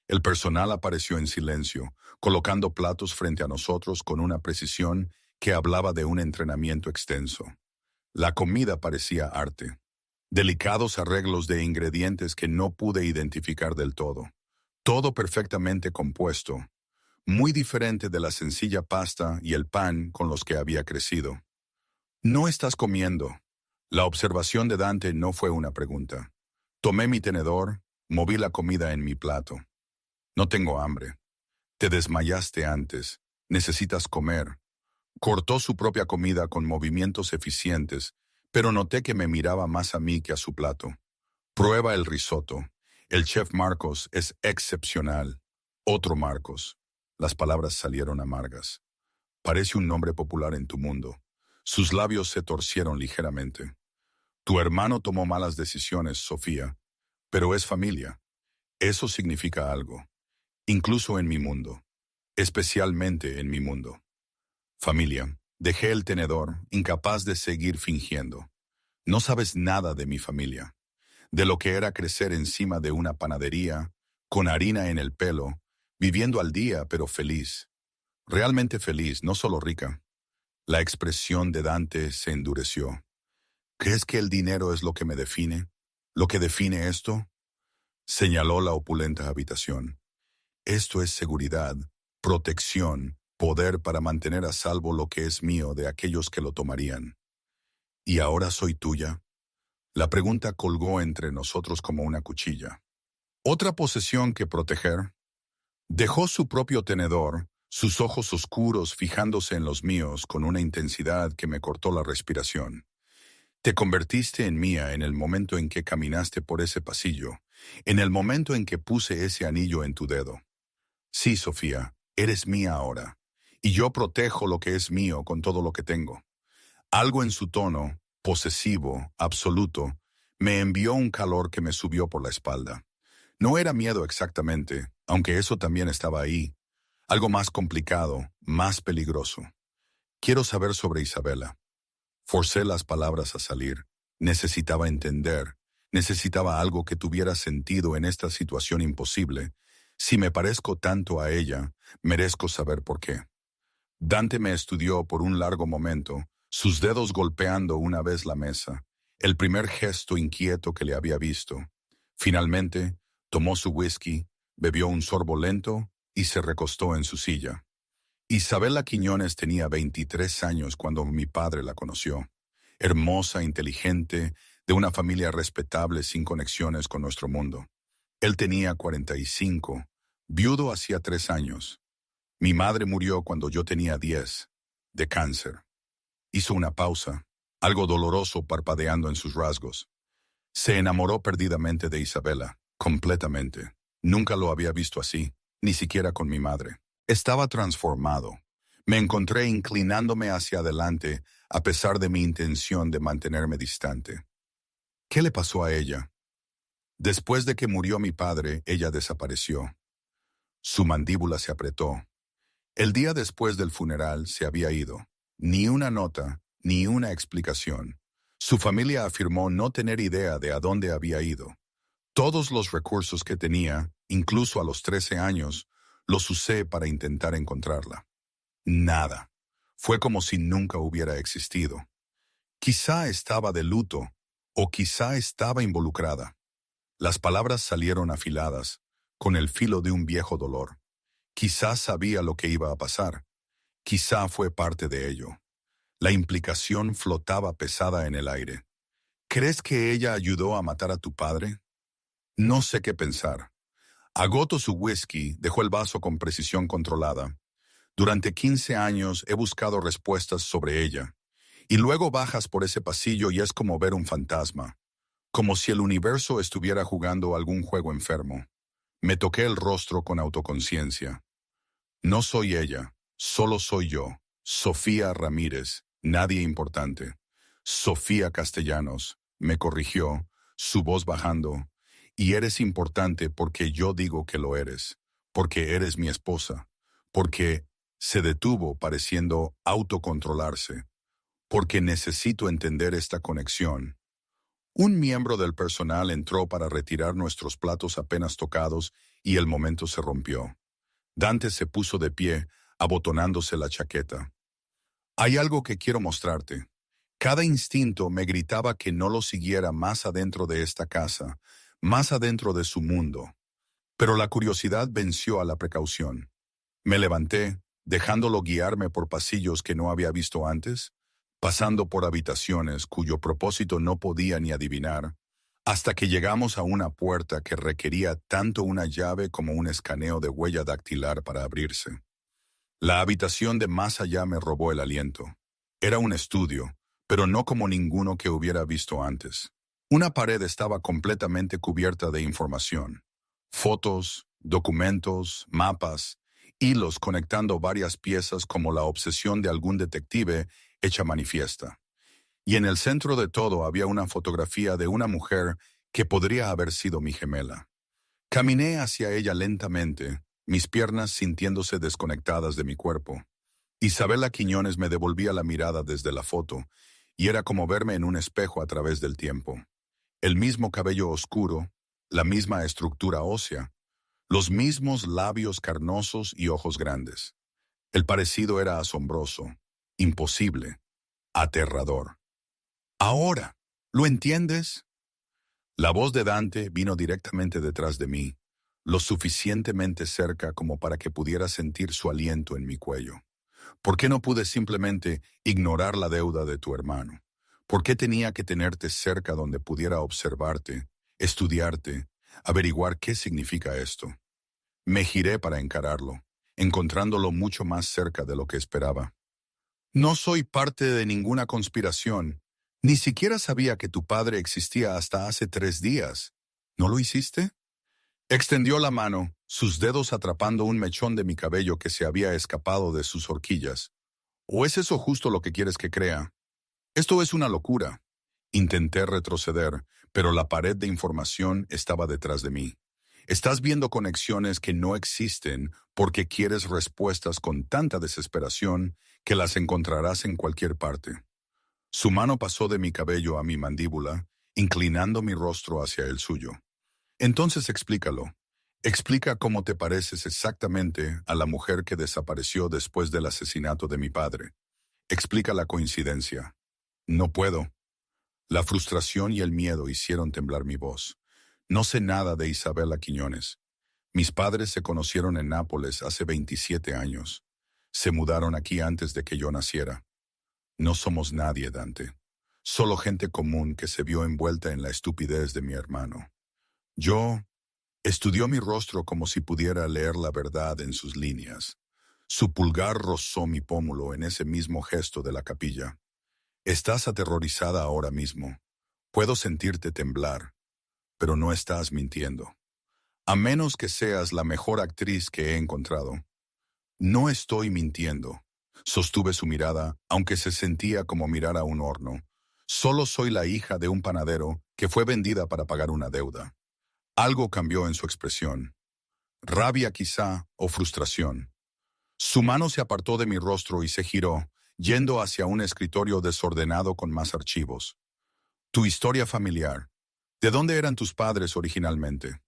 El personal apareció en silencio, colocando platos frente a nosotros con una precisión que hablaba de un entrenamiento extenso. La comida parecía arte. Delicados arreglos de ingredientes que no pude identificar del todo. Todo perfectamente compuesto, muy diferente de la sencilla pasta y el pan con los que había crecido. «¿No estás comiendo?» La observación de Dante no fue una pregunta. Tomé mi tenedor, moví la comida en mi plato. «No tengo hambre. Te desmayaste antes. Necesitas comer». Cortó su propia comida con movimientos eficientes, pero noté que me miraba más a mí que a su plato. «Prueba el risotto. El chef Marcos es excepcional». «Otro Marcos». Las palabras salieron amargas. «Parece un nombre popular en tu mundo». Sus labios se torcieron ligeramente. «Tu hermano tomó malas decisiones, Sofía, pero es familia. Eso significa algo, incluso en mi mundo, especialmente en mi mundo». «Familia». Dejé el tenedor, incapaz de seguir fingiendo. «No sabes nada de mi familia, de lo que era crecer encima de una panadería, con harina en el pelo, viviendo al día pero feliz. Realmente feliz, no solo rica». La expresión de Dante se endureció. «¿Crees que el dinero es lo que me define? ¿Lo que define esto?» Señaló la opulenta habitación. «Esto es seguridad, protección, poder para mantener a salvo lo que es mío de aquellos que lo tomarían». «¿Y ahora soy tuya?» La pregunta colgó entre nosotros como una cuchilla. «¿Otra posesión que proteger?» Dejó su propio tenedor, sus ojos oscuros fijándose en los míos con una intensidad que me cortó la respiración. «Te convertiste en mía en el momento en que caminaste por ese pasillo, en el momento en que puse ese anillo en tu dedo. Sí, Sofía, eres mía ahora, y yo protejo lo que es mío con todo lo que tengo». Algo en su tono, posesivo, absoluto, me envió un calor que me subió por la espalda. No era miedo exactamente, aunque eso también estaba ahí. Algo más complicado, más peligroso. «Quiero saber sobre Isabela». Forcé las palabras a salir. Necesitaba entender. Necesitaba algo que tuviera sentido en esta situación imposible. Si me parezco tanto a ella, merezco saber por qué. Dante me estudió por un largo momento, sus dedos golpeando una vez la mesa, el primer gesto inquieto que le había visto. Finalmente, tomó su whisky, bebió un sorbo lento y se recostó en su silla. Isabela Quiñones tenía 23 años cuando mi padre la conoció. Hermosa, inteligente, de una familia respetable sin conexiones con nuestro mundo. Él tenía 45, viudo hacía 3 años. Mi madre murió cuando yo tenía 10, de cáncer. Hizo una pausa, algo doloroso parpadeando en sus rasgos. Se enamoró perdidamente de Isabela, completamente. Nunca lo había visto así, ni siquiera con mi madre. Estaba transformado. Me encontré inclinándome hacia adelante a pesar de mi intención de mantenerme distante. ¿Qué le pasó a ella? Después de que murió mi padre, ella desapareció. Su mandíbula se apretó. El día después del funeral se había ido. Ni una nota, ni una explicación. Su familia afirmó no tener idea de a dónde había ido. Todos los recursos que tenía, incluso a los 13 años, los usé para intentar encontrarla. Nada. Fue como si nunca hubiera existido. Quizá estaba de luto, o quizá estaba involucrada. Las palabras salieron afiladas, con el filo de un viejo dolor. Quizá sabía lo que iba a pasar. Quizá fue parte de ello. La implicación flotaba pesada en el aire. ¿Crees que ella ayudó a matar a tu padre? No sé qué pensar. Agotó su whisky, dejó el vaso con precisión controlada. Durante 15 años he buscado respuestas sobre ella. Y luego bajas por ese pasillo y es como ver un fantasma. Como si el universo estuviera jugando algún juego enfermo. Me toqué el rostro con autoconciencia. No soy ella, solo soy yo, Sofía Ramírez, nadie importante. Sofía Castellanos, me corrigió, su voz bajando. Y eres importante porque yo digo que lo eres, porque eres mi esposa, porque se detuvo pareciendo autocontrolarse, porque necesito entender esta conexión. Un miembro del personal entró para retirar nuestros platos apenas tocados y el momento se rompió. Dante se puso de pie, abotonándose la chaqueta. Hay algo que quiero mostrarte. Cada instinto me gritaba que no lo siguiera más adentro de esta casa, más adentro de su mundo. Pero la curiosidad venció a la precaución. Me levanté, dejándolo guiarme por pasillos que no había visto antes, pasando por habitaciones cuyo propósito no podía ni adivinar, hasta que llegamos a una puerta que requería tanto una llave como un escaneo de huella dactilar para abrirse. La habitación de más allá me robó el aliento. Era un estudio, pero no como ninguno que hubiera visto antes. Una pared estaba completamente cubierta de información. Fotos, documentos, mapas, hilos conectando varias piezas como la obsesión de algún detective hecha manifiesta. Y en el centro de todo había una fotografía de una mujer que podría haber sido mi gemela. Caminé hacia ella lentamente, mis piernas sintiéndose desconectadas de mi cuerpo. Isabela Quiñones me devolvía la mirada desde la foto, y era como verme en un espejo a través del tiempo. El mismo cabello oscuro, la misma estructura ósea, los mismos labios carnosos y ojos grandes. El parecido era asombroso, imposible, aterrador. Ahora, ¿lo entiendes? La voz de Dante vino directamente detrás de mí, lo suficientemente cerca como para que pudiera sentir su aliento en mi cuello. ¿Por qué no pude simplemente ignorar la deuda de tu hermano? ¿Por qué tenía que tenerte cerca donde pudiera observarte, estudiarte, averiguar qué significa esto? Me giré para encararlo, encontrándolo mucho más cerca de lo que esperaba. No soy parte de ninguna conspiración. Ni siquiera sabía que tu padre existía hasta hace 3 días. ¿No lo hiciste? Extendió la mano, sus dedos atrapando un mechón de mi cabello que se había escapado de sus horquillas. ¿O es eso justo lo que quieres que crea? Esto es una locura. Intenté retroceder, pero la pared de información estaba detrás de mí. Estás viendo conexiones que no existen porque quieres respuestas con tanta desesperación que las encontrarás en cualquier parte. Su mano pasó de mi cabello a mi mandíbula, inclinando mi rostro hacia el suyo. Entonces explícalo. Explica cómo te pareces exactamente a la mujer que desapareció después del asesinato de mi padre. Explica la coincidencia. No puedo. La frustración y el miedo hicieron temblar mi voz. No sé nada de Isabela Quiñones. Mis padres se conocieron en Nápoles hace 27 años. Se mudaron aquí antes de que yo naciera. No somos nadie, Dante. Solo gente común que se vio envuelta en la estupidez de mi hermano. Yo estudió mi rostro como si pudiera leer la verdad en sus líneas. Su pulgar rozó mi pómulo en ese mismo gesto de la capilla. Estás aterrorizada ahora mismo. Puedo sentirte temblar, pero no estás mintiendo. A menos que seas la mejor actriz que he encontrado. No estoy mintiendo. Sostuve su mirada, aunque se sentía como mirar a un horno. Solo soy la hija de un panadero que fue vendida para pagar una deuda. Algo cambió en su expresión. Rabia quizá o frustración. Su mano se apartó de mi rostro y se giró, yendo hacia un escritorio desordenado con más archivos. Tu historia familiar. ¿De dónde eran tus padres originalmente?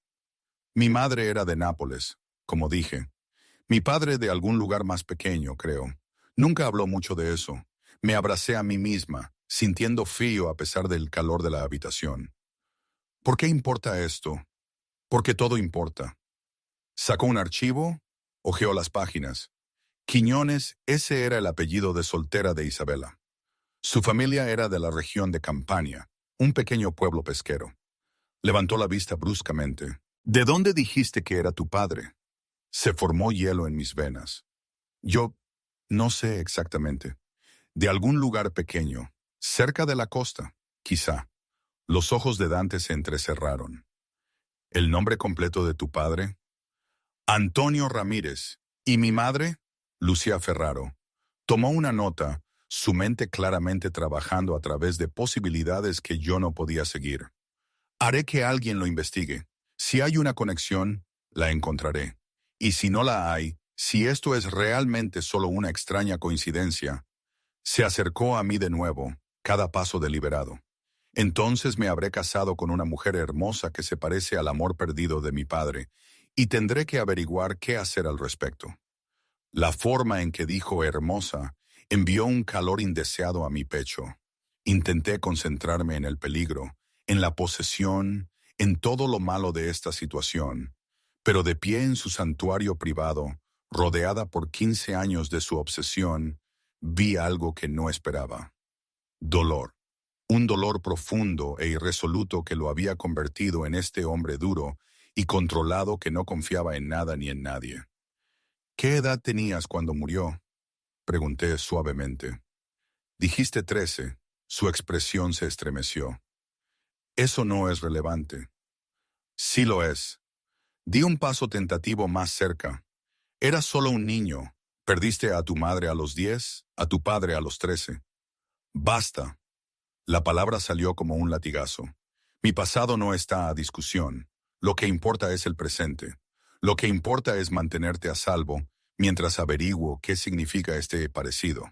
Mi madre era de Nápoles, como dije. Mi padre de algún lugar más pequeño, creo. Nunca habló mucho de eso. Me abracé a mí misma, sintiendo frío a pesar del calor de la habitación. ¿Por qué importa esto? Porque todo importa. Sacó un archivo, hojeó las páginas. Quiñones, ese era el apellido de soltera de Isabela. Su familia era de la región de Campania, un pequeño pueblo pesquero. Levantó la vista bruscamente. ¿De dónde dijiste que era tu padre? Se formó hielo en mis venas. Yo no sé exactamente. De algún lugar pequeño, cerca de la costa, quizá. Los ojos de Dante se entrecerraron. ¿El nombre completo de tu padre? Antonio Ramírez. ¿Y mi madre? Lucía Ferraro. Tomó una nota, su mente claramente trabajando a través de posibilidades que yo no podía seguir. Haré que alguien lo investigue. Si hay una conexión, la encontraré. Y si no la hay, si esto es realmente solo una extraña coincidencia, se acercó a mí de nuevo, cada paso deliberado. Entonces me habré casado con una mujer hermosa que se parece al amor perdido de mi padre, y tendré que averiguar qué hacer al respecto. La forma en que dijo hermosa envió un calor indeseado a mi pecho. Intenté concentrarme en el peligro, en la posesión, en todo lo malo de esta situación, pero de pie en su santuario privado, rodeada por 15 años de su obsesión, vi algo que no esperaba. Dolor. Un dolor profundo e irresoluto que lo había convertido en este hombre duro y controlado que no confiaba en nada ni en nadie. ¿Qué edad tenías cuando murió? Pregunté suavemente. Dijiste 13. Su expresión se estremeció. Eso no es relevante. Sí lo es. Di un paso tentativo más cerca. Eras solo un niño. Perdiste a tu madre a los 10, a tu padre a los 13. Basta. La palabra salió como un latigazo. Mi pasado no está a discusión. Lo que importa es el presente. Lo que importa es mantenerte a salvo, mientras averiguo qué significa este parecido.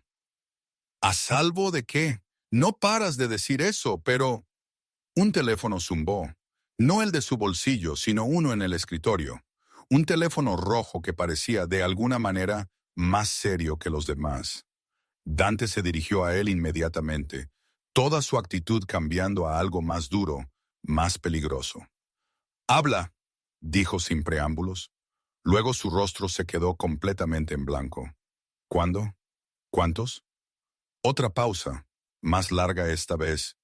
¿A salvo de qué? No paras de decir eso, pero... Un teléfono zumbó. No el de su bolsillo, sino uno en el escritorio. Un teléfono rojo que parecía, de alguna manera, más serio que los demás. Dante se dirigió a él inmediatamente, toda su actitud cambiando a algo más duro, más peligroso. «Habla», dijo sin preámbulos. Luego su rostro se quedó completamente en blanco. «¿Cuándo? ¿Cuántos?» Otra pausa, más larga esta vez.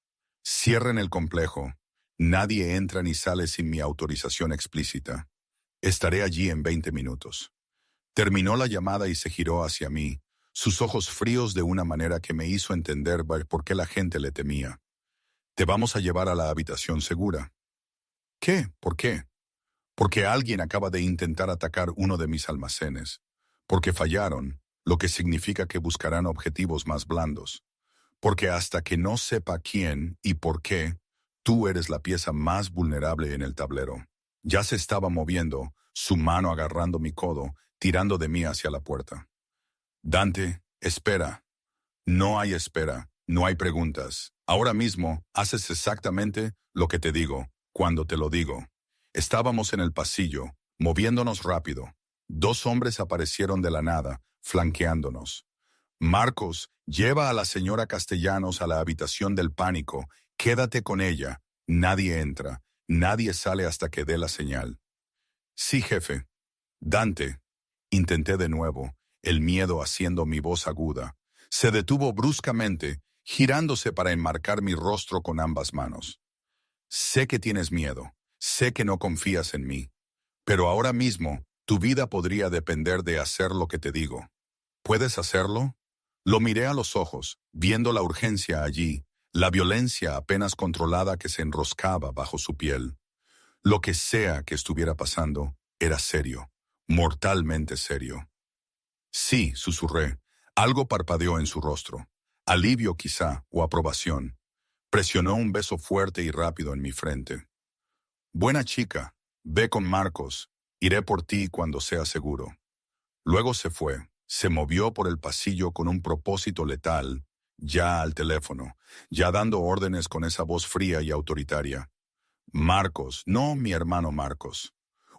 «Cierren el complejo. Nadie entra ni sale sin mi autorización explícita. Estaré allí en 20 minutos». Terminó la llamada y se giró hacia mí, sus ojos fríos de una manera que me hizo entender por qué la gente le temía. «Te vamos a llevar a la habitación segura». «¿Qué? ¿Por qué?» «Porque alguien acaba de intentar atacar uno de mis almacenes. Porque fallaron, lo que significa que buscarán objetivos más blandos. Porque hasta que no sepa quién y por qué, tú eres la pieza más vulnerable en el tablero». Ya se estaba moviendo, su mano agarrando mi codo, tirando de mí hacia la puerta. «Dante, espera». «No hay espera, no hay preguntas. Ahora mismo haces exactamente lo que te digo, cuando te lo digo». Estábamos en el pasillo, moviéndonos rápido. Dos hombres aparecieron de la nada, flanqueándonos. «Marcos, lleva a la señora Castellanos a la habitación del pánico. Quédate con ella. Nadie entra. Nadie sale hasta que dé la señal». «Sí, jefe». «Dante». Intenté de nuevo. el miedo haciendo mi voz aguda. Se detuvo bruscamente, girándose para enmarcar mi rostro con ambas manos. Sé que tienes miedo, sé que no confías en mí, pero ahora mismo tu vida podría depender de hacer lo que te digo. ¿Puedes hacerlo? Lo miré a los ojos, viendo la urgencia allí, la violencia apenas controlada que se enroscaba bajo su piel. Lo que sea que estuviera pasando, era serio, mortalmente serio. Sí, susurré. Algo parpadeó en su rostro. Alivio quizá, o aprobación. Presionó un beso fuerte y rápido en mi frente. Buena chica, ve con Marcos. Iré por ti cuando sea seguro. Luego se fue. Se movió por el pasillo con un propósito letal, ya al teléfono, ya dando órdenes con esa voz fría y autoritaria. Marcos, no mi hermano Marcos.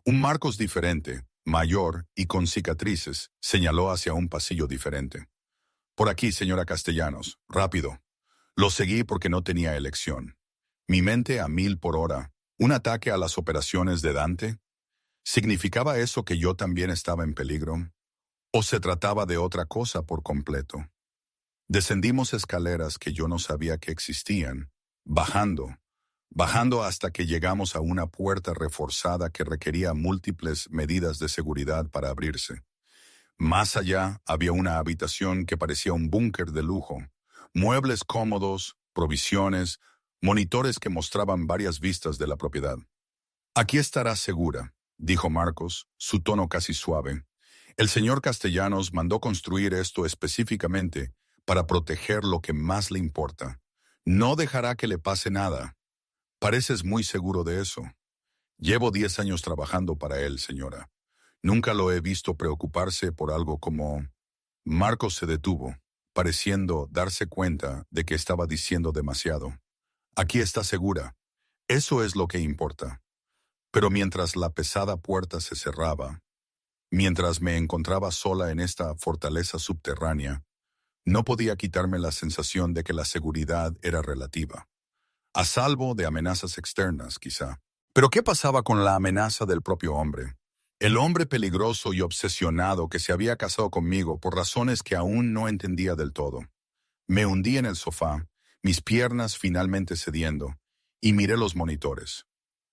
Un Marcos diferente, mayor y con cicatrices, señaló hacia un pasillo diferente. Por aquí, señora Castellanos, rápido. Lo seguí porque no tenía elección. Mi mente a 1000 por hora. ¿Un ataque a las operaciones de Dante? ¿Significaba eso que yo también estaba en peligro? ¿O se trataba de otra cosa por completo? Descendimos escaleras que yo no sabía que existían, bajando hasta que llegamos a una puerta reforzada que requería múltiples medidas de seguridad para abrirse. Más allá había una habitación que parecía un búnker de lujo, muebles cómodos, provisiones, monitores que mostraban varias vistas de la propiedad. Aquí estarás segura, dijo Marcos, su tono casi suave. El señor Castellanos mandó construir esto específicamente para proteger lo que más le importa. No dejará que le pase nada. Pareces muy seguro de eso. Llevo 10 años trabajando para él, señora. Nunca lo he visto preocuparse por algo como... Marcos se detuvo, pareciendo darse cuenta de que estaba diciendo demasiado. Aquí está segura. Eso es lo que importa. Pero mientras la pesada puerta se cerraba, mientras me encontraba sola en esta fortaleza subterránea, no podía quitarme la sensación de que la seguridad era relativa. A salvo de amenazas externas, quizá. Pero ¿qué pasaba con la amenaza del propio hombre? El hombre peligroso y obsesionado que se había casado conmigo por razones que aún no entendía del todo. Me hundí en el sofá, mis piernas finalmente cediendo, y miré los monitores.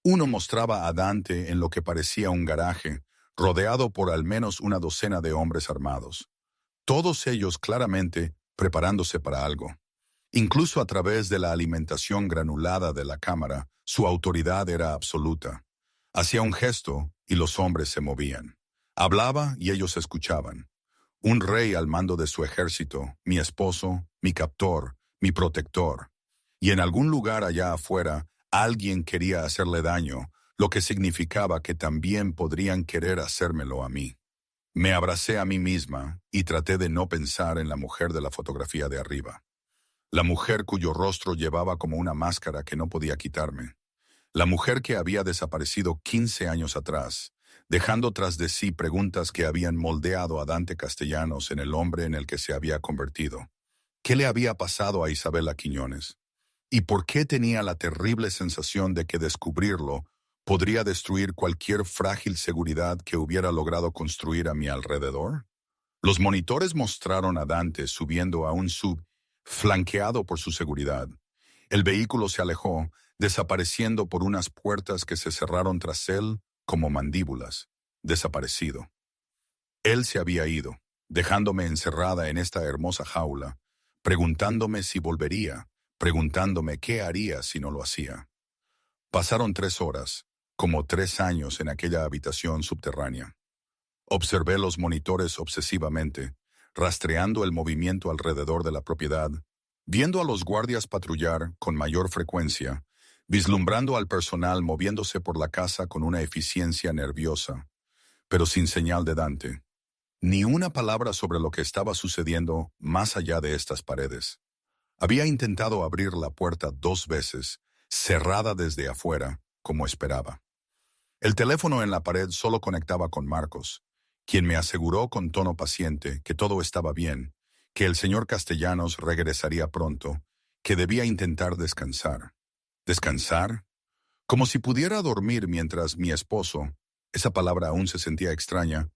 Uno mostraba a Dante en lo que parecía un garaje, rodeado por al menos una docena de hombres armados. Todos ellos claramente preparándose para algo. Incluso a través de la alimentación granulada de la cámara, su autoridad era absoluta. Hacía un gesto y los hombres se movían. Hablaba y ellos escuchaban. Un rey al mando de su ejército, mi esposo, mi captor, mi protector. Y en algún lugar allá afuera, alguien quería hacerle daño, lo que significaba que también podrían querer hacérmelo a mí. Me abracé a mí misma y traté de no pensar en la mujer de la fotografía de arriba. La mujer cuyo rostro llevaba como una máscara que no podía quitarme. La mujer que había desaparecido 15 años atrás, dejando tras de sí preguntas que habían moldeado a Dante Castellanos en el hombre en el que se había convertido. ¿Qué le había pasado a Isabela Quiñones? ¿Y por qué tenía la terrible sensación de que descubrirlo podría destruir cualquier frágil seguridad que hubiera logrado construir a mi alrededor? Los monitores mostraron a Dante subiendo a un sub, flanqueado por su seguridad. El vehículo se alejó, desapareciendo por unas puertas que se cerraron tras él como mandíbulas. Desaparecido. Él se había ido, dejándome encerrada en esta hermosa jaula, preguntándome si volvería, preguntándome qué haría si no lo hacía. Pasaron 3 horas, como 3 años en aquella habitación subterránea. Observé los monitores obsesivamente, rastreando el movimiento alrededor de la propiedad, viendo a los guardias patrullar con mayor frecuencia, vislumbrando al personal moviéndose por la casa con una eficiencia nerviosa, pero sin señal de Dante. Ni una palabra sobre lo que estaba sucediendo más allá de estas paredes. Había intentado abrir la puerta 2 veces, cerrada desde afuera, como esperaba. El teléfono en la pared solo conectaba con Marcos, quien me aseguró con tono paciente que todo estaba bien, que el señor Castellanos regresaría pronto, que debía intentar descansar. ¿Descansar? Como si pudiera dormir mientras mi esposo, esa palabra aún se sentía extraña,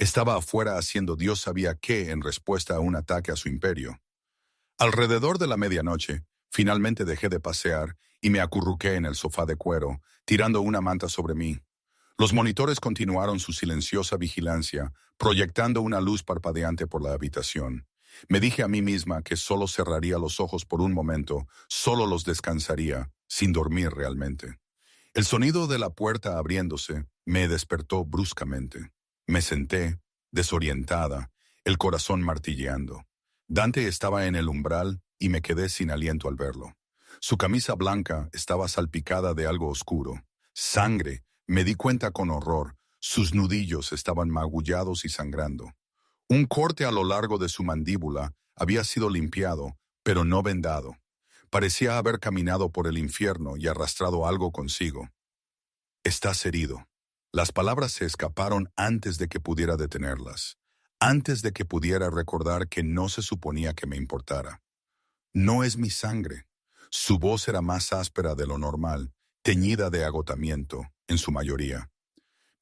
Estaba afuera haciendo Dios sabía qué en respuesta a un ataque a su imperio. Alrededor de la medianoche, finalmente dejé de pasear y me acurruqué en el sofá de cuero, tirando una manta sobre mí. Los monitores continuaron su silenciosa vigilancia, proyectando una luz parpadeante por la habitación. Me dije a mí misma que solo cerraría los ojos por un momento, solo los descansaría, sin dormir realmente. El sonido de la puerta abriéndose me despertó bruscamente. Me senté, desorientada, el corazón martilleando. Dante estaba en el umbral y me quedé sin aliento al verlo. Su camisa blanca estaba salpicada de algo oscuro. Sangre, me di cuenta con horror. Sus nudillos estaban magullados y sangrando. Un corte a lo largo de su mandíbula había sido limpiado, pero no vendado. Parecía haber caminado por el infierno y arrastrado algo consigo. Estás herido. Las palabras se escaparon antes de que pudiera detenerlas, antes de que pudiera recordar que no se suponía que me importara. No es mi sangre. Su voz era más áspera de lo normal, teñida de agotamiento, en su mayoría.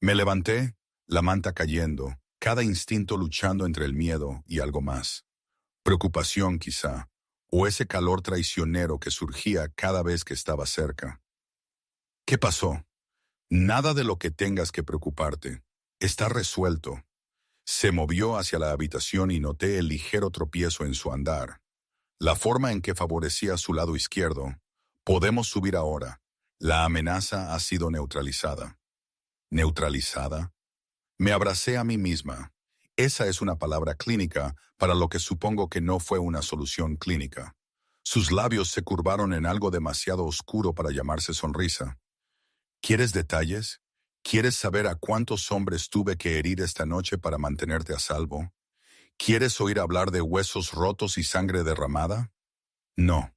Me levanté, la manta cayendo, cada instinto luchando entre el miedo y algo más. Preocupación quizá, o ese calor traicionero que surgía cada vez que estaba cerca. ¿Qué pasó? Nada de lo que tengas que preocuparte. Está resuelto. Se movió hacia la habitación y noté el ligero tropiezo en su andar. La forma en que favorecía su lado izquierdo. Podemos subir ahora. La amenaza ha sido neutralizada. ¿Neutralizada? Me abracé a mí misma. Esa es una palabra clínica para lo que supongo que no fue una solución clínica. Sus labios se curvaron en algo demasiado oscuro para llamarse sonrisa. ¿Quieres detalles? ¿Quieres saber a cuántos hombres tuve que herir esta noche para mantenerte a salvo? ¿Quieres oír hablar de huesos rotos y sangre derramada? No.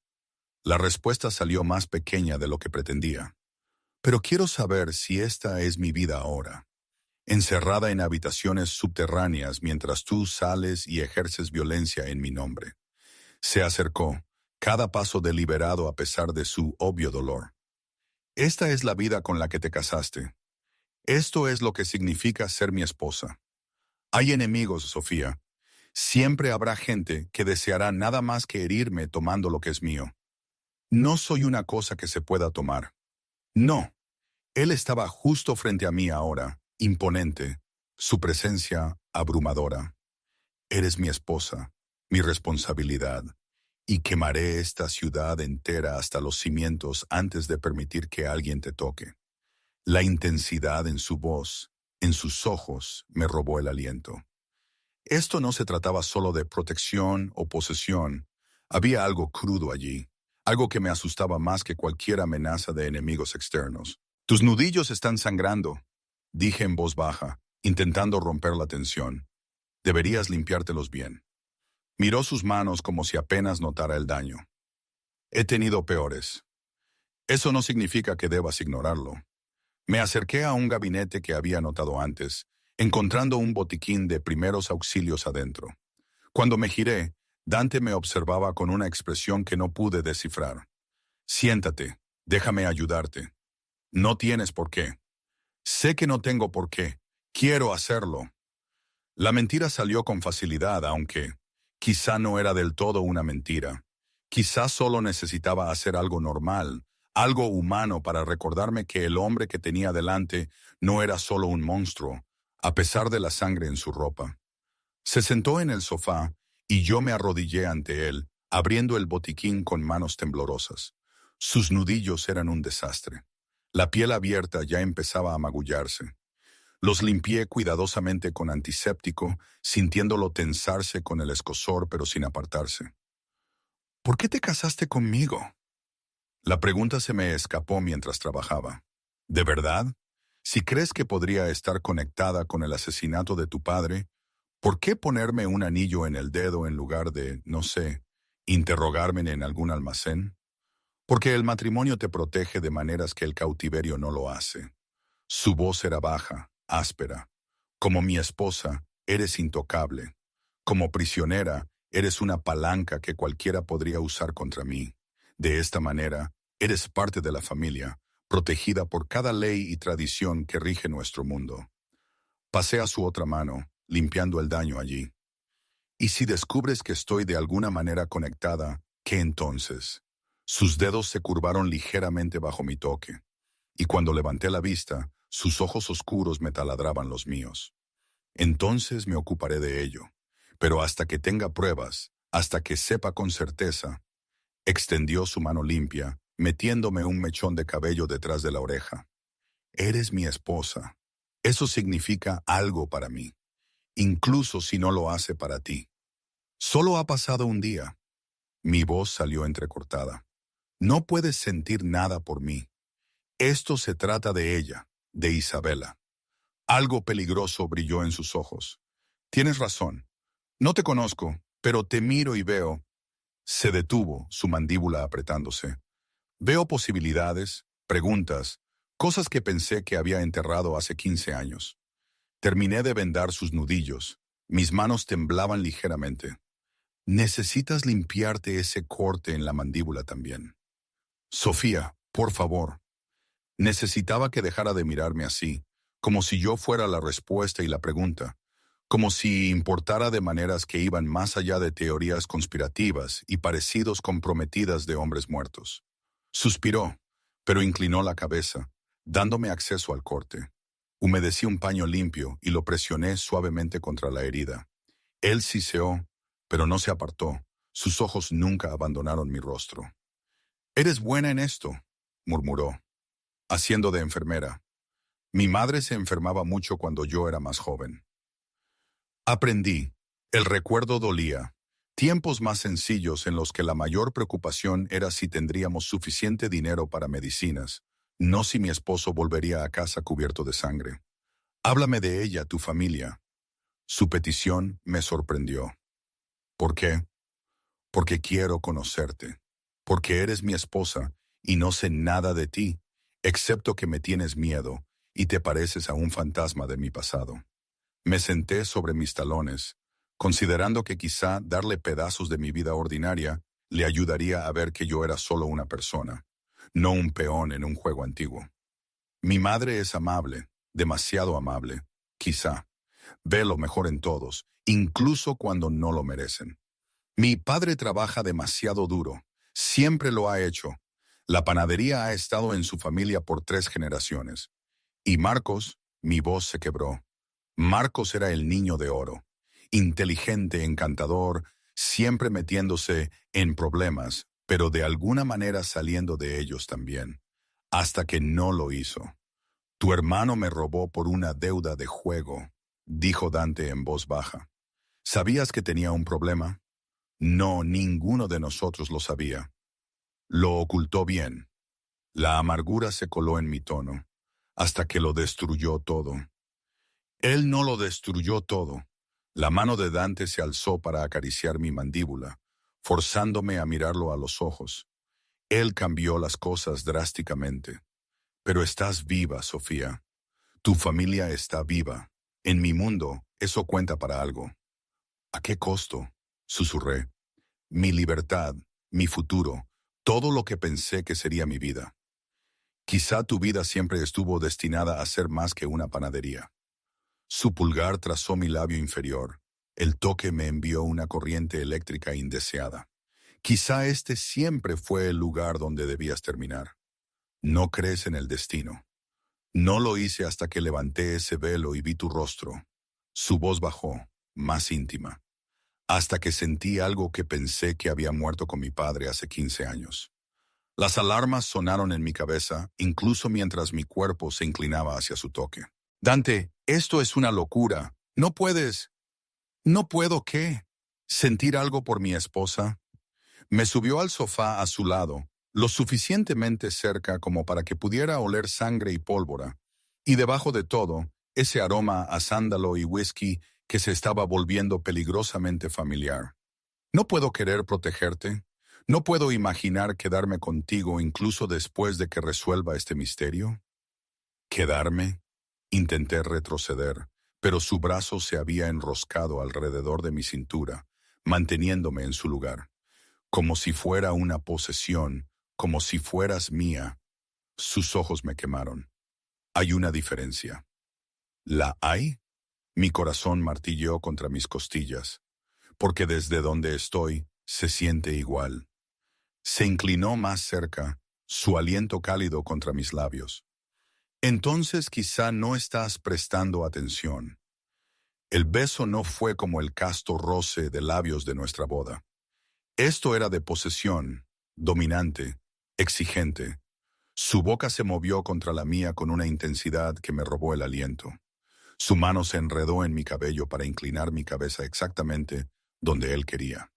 La respuesta salió más pequeña de lo que pretendía. Pero quiero saber si esta es mi vida ahora. Encerrada en habitaciones subterráneas mientras tú sales y ejerces violencia en mi nombre. Se acercó, cada paso deliberado a pesar de su obvio dolor. Esta es la vida con la que te casaste. Esto es lo que significa ser mi esposa. Hay enemigos, Sofía. Siempre habrá gente que deseará nada más que herirme tomando lo que es mío. No soy una cosa que se pueda tomar. No. Él estaba justo frente a mí ahora, imponente, su presencia abrumadora. Eres mi esposa, mi responsabilidad, y quemaré esta ciudad entera hasta los cimientos antes de permitir que alguien te toque. La intensidad en su voz, en sus ojos, me robó el aliento. Esto no se trataba solo de protección o posesión. Había algo crudo allí, algo que me asustaba más que cualquier amenaza de enemigos externos. Tus nudillos están sangrando, dije en voz baja, intentando romper la tensión. Deberías limpiártelos bien. Miró sus manos como si apenas notara el daño. He tenido peores. Eso no significa que debas ignorarlo. Me acerqué a un gabinete que había notado antes, encontrando un botiquín de primeros auxilios adentro. Cuando me giré, Dante me observaba con una expresión que no pude descifrar. Siéntate, déjame ayudarte. No tienes por qué. Sé que no tengo por qué. Quiero hacerlo. La mentira salió con facilidad, aunque quizá no era del todo una mentira. Quizá solo necesitaba hacer algo normal, algo humano para recordarme que el hombre que tenía delante no era solo un monstruo, a pesar de la sangre en su ropa. Se sentó en el sofá y yo me arrodillé ante él, abriendo el botiquín con manos temblorosas. Sus nudillos eran un desastre. La piel abierta ya empezaba a magullarse. Los limpié cuidadosamente con antiséptico, sintiéndolo tensarse con el escozor pero sin apartarse. ¿Por qué te casaste conmigo? La pregunta se me escapó mientras trabajaba. ¿De verdad? Si crees que podría estar conectada con el asesinato de tu padre, ¿por qué ponerme un anillo en el dedo en lugar de, no sé, interrogarme en algún almacén? Porque el matrimonio te protege de maneras que el cautiverio no lo hace. Su voz era baja, áspera. Como mi esposa, eres intocable. Como prisionera, eres una palanca que cualquiera podría usar contra mí. De esta manera, eres parte de la familia, protegida por cada ley y tradición que rige nuestro mundo. Pasé a su otra mano, limpiando el daño allí. Y si descubres que estoy de alguna manera conectada, ¿qué entonces? Sus dedos se curvaron ligeramente bajo mi toque, y cuando levanté la vista, sus ojos oscuros me taladraban los míos. Entonces me ocuparé de ello, pero hasta que tenga pruebas, hasta que sepa con certeza. Extendió su mano limpia, metiéndome un mechón de cabello detrás de la oreja. Eres mi esposa. Eso significa algo para mí, incluso si no lo hace para ti. Solo ha pasado un día. Mi voz salió entrecortada. No puedes sentir nada por mí. Esto se trata de ella, de Isabela. Algo peligroso brilló en sus ojos. Tienes razón. No te conozco, pero te miro y veo. Se detuvo, su mandíbula apretándose. Veo posibilidades, preguntas, cosas que pensé que había enterrado hace 15 años. Terminé de vendar sus nudillos. Mis manos temblaban ligeramente. Necesitas limpiarte ese corte en la mandíbula también. Sofía, por favor. Necesitaba que dejara de mirarme así, como si yo fuera la respuesta y la pregunta, como si importara de maneras que iban más allá de teorías conspirativas y parecidos comprometidas de hombres muertos. Suspiró, pero inclinó la cabeza, dándome acceso al corte. Humedecí un paño limpio y lo presioné suavemente contra la herida. Él siseó, pero no se apartó. Sus ojos nunca abandonaron mi rostro. «Eres buena en esto», murmuró, haciendo de enfermera. Mi madre se enfermaba mucho cuando yo era más joven. Aprendí. El recuerdo dolía. Tiempos más sencillos en los que la mayor preocupación era si tendríamos suficiente dinero para medicinas, no si mi esposo volvería a casa cubierto de sangre. Háblame de ella, tu familia. Su petición me sorprendió. ¿Por qué? Porque quiero conocerte. Porque eres mi esposa y no sé nada de ti, excepto que me tienes miedo y te pareces a un fantasma de mi pasado. Me senté sobre mis talones, considerando que quizá darle pedazos de mi vida ordinaria le ayudaría a ver que yo era solo una persona, no un peón en un juego antiguo. Mi madre es amable, demasiado amable, quizá. Ve lo mejor en todos, incluso cuando no lo merecen. Mi padre trabaja demasiado duro, siempre lo ha hecho. La panadería ha estado en su familia por 3 generaciones. Y Marcos, mi voz se quebró. Marcos era el niño de oro, inteligente, encantador, siempre metiéndose en problemas, pero de alguna manera saliendo de ellos también, hasta que no lo hizo. Tu hermano me robó por una deuda de juego, dijo Dante en voz baja. ¿Sabías que tenía un problema? No, ninguno de nosotros lo sabía. Lo ocultó bien. La amargura se coló en mi tono, hasta que lo destruyó todo. Él no lo destruyó todo. La mano de Dante se alzó para acariciar mi mandíbula, forzándome a mirarlo a los ojos. Él cambió las cosas drásticamente. Pero estás viva, Sofía. Tu familia está viva. En mi mundo, eso cuenta para algo. ¿A qué costo?, susurré. Mi libertad, mi futuro, todo lo que pensé que sería mi vida. Quizá tu vida siempre estuvo destinada a ser más que una panadería. Su pulgar trazó mi labio inferior. El toque me envió una corriente eléctrica indeseada. Quizá este siempre fue el lugar donde debías terminar. No crees en el destino. No lo hice hasta que levanté ese velo y vi tu rostro. Su voz bajó, más íntima, hasta que sentí algo que pensé que había muerto con mi padre hace 15 años. Las alarmas sonaron en mi cabeza, incluso mientras mi cuerpo se inclinaba hacia su toque. Dante, esto es una locura. No puedes. ¿No puedo qué? ¿Sentir algo por mi esposa? Me subió al sofá a su lado, lo suficientemente cerca como para que pudiera oler sangre y pólvora, y debajo de todo, ese aroma a sándalo y whisky que se estaba volviendo peligrosamente familiar. ¿No puedo querer protegerte? ¿No puedo imaginar quedarme contigo incluso después de que resuelva este misterio? ¿Quedarme? Intenté retroceder, pero su brazo se había enroscado alrededor de mi cintura, manteniéndome en su lugar. Como si fuera una posesión, como si fueras mía. Sus ojos me quemaron. Hay una diferencia. ¿La hay? Mi corazón martilleó contra mis costillas, porque desde donde estoy se siente igual. Se inclinó más cerca, su aliento cálido contra mis labios. Entonces quizá no estás prestando atención. El beso no fue como el casto roce de labios de nuestra boda. Esto era de posesión, dominante, exigente. Su boca se movió contra la mía con una intensidad que me robó el aliento. Su mano se enredó en mi cabello para inclinar mi cabeza exactamente donde él quería.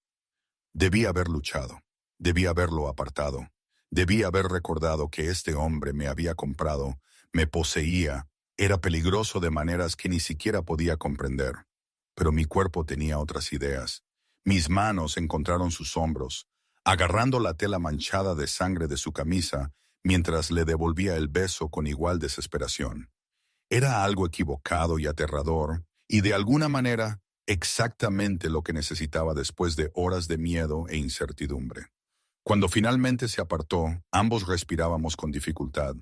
Debí haber luchado, debí haberlo apartado, debí haber recordado que este hombre me había comprado, me poseía, era peligroso de maneras que ni siquiera podía comprender. Pero mi cuerpo tenía otras ideas. Mis manos encontraron sus hombros, agarrando la tela manchada de sangre de su camisa, mientras le devolvía el beso con igual desesperación. Era algo equivocado y aterrador, y de alguna manera exactamente lo que necesitaba después de horas de miedo e incertidumbre. Cuando finalmente se apartó, ambos respirábamos con dificultad.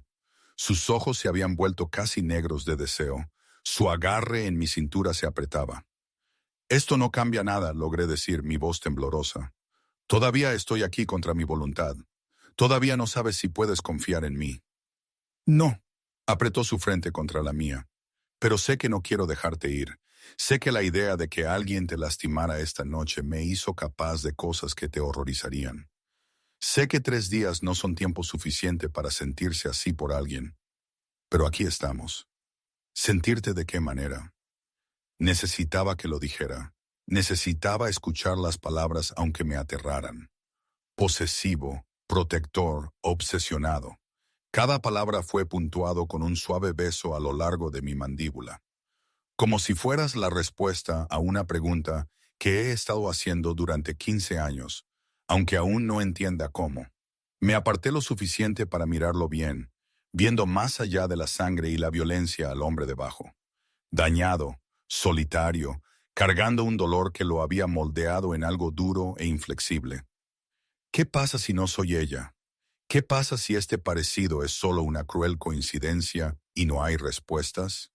Sus ojos se habían vuelto casi negros de deseo. Su agarre en mi cintura se apretaba. Esto no cambia nada, logré decir, mi voz temblorosa. Todavía estoy aquí contra mi voluntad. Todavía no sabes si puedes confiar en mí. No, apretó su frente contra la mía. Pero sé que no quiero dejarte ir. Sé que la idea de que alguien te lastimara esta noche me hizo capaz de cosas que te horrorizarían. Sé que 3 días no son tiempo suficiente para sentirse así por alguien. Pero aquí estamos. ¿Sentirte de qué manera? Necesitaba que lo dijera. Necesitaba escuchar las palabras aunque me aterraran. Posesivo, protector, obsesionado. Cada palabra fue puntuado con un suave beso a lo largo de mi mandíbula. Como si fueras la respuesta a una pregunta que he estado haciendo durante 15 años, aunque aún no entienda cómo. Me aparté lo suficiente para mirarlo bien, viendo más allá de la sangre y la violencia al hombre debajo. Dañado, solitario, cargando un dolor que lo había moldeado en algo duro e inflexible. ¿Qué pasa si no soy ella? ¿Qué pasa si este parecido es solo una cruel coincidencia y no hay respuestas?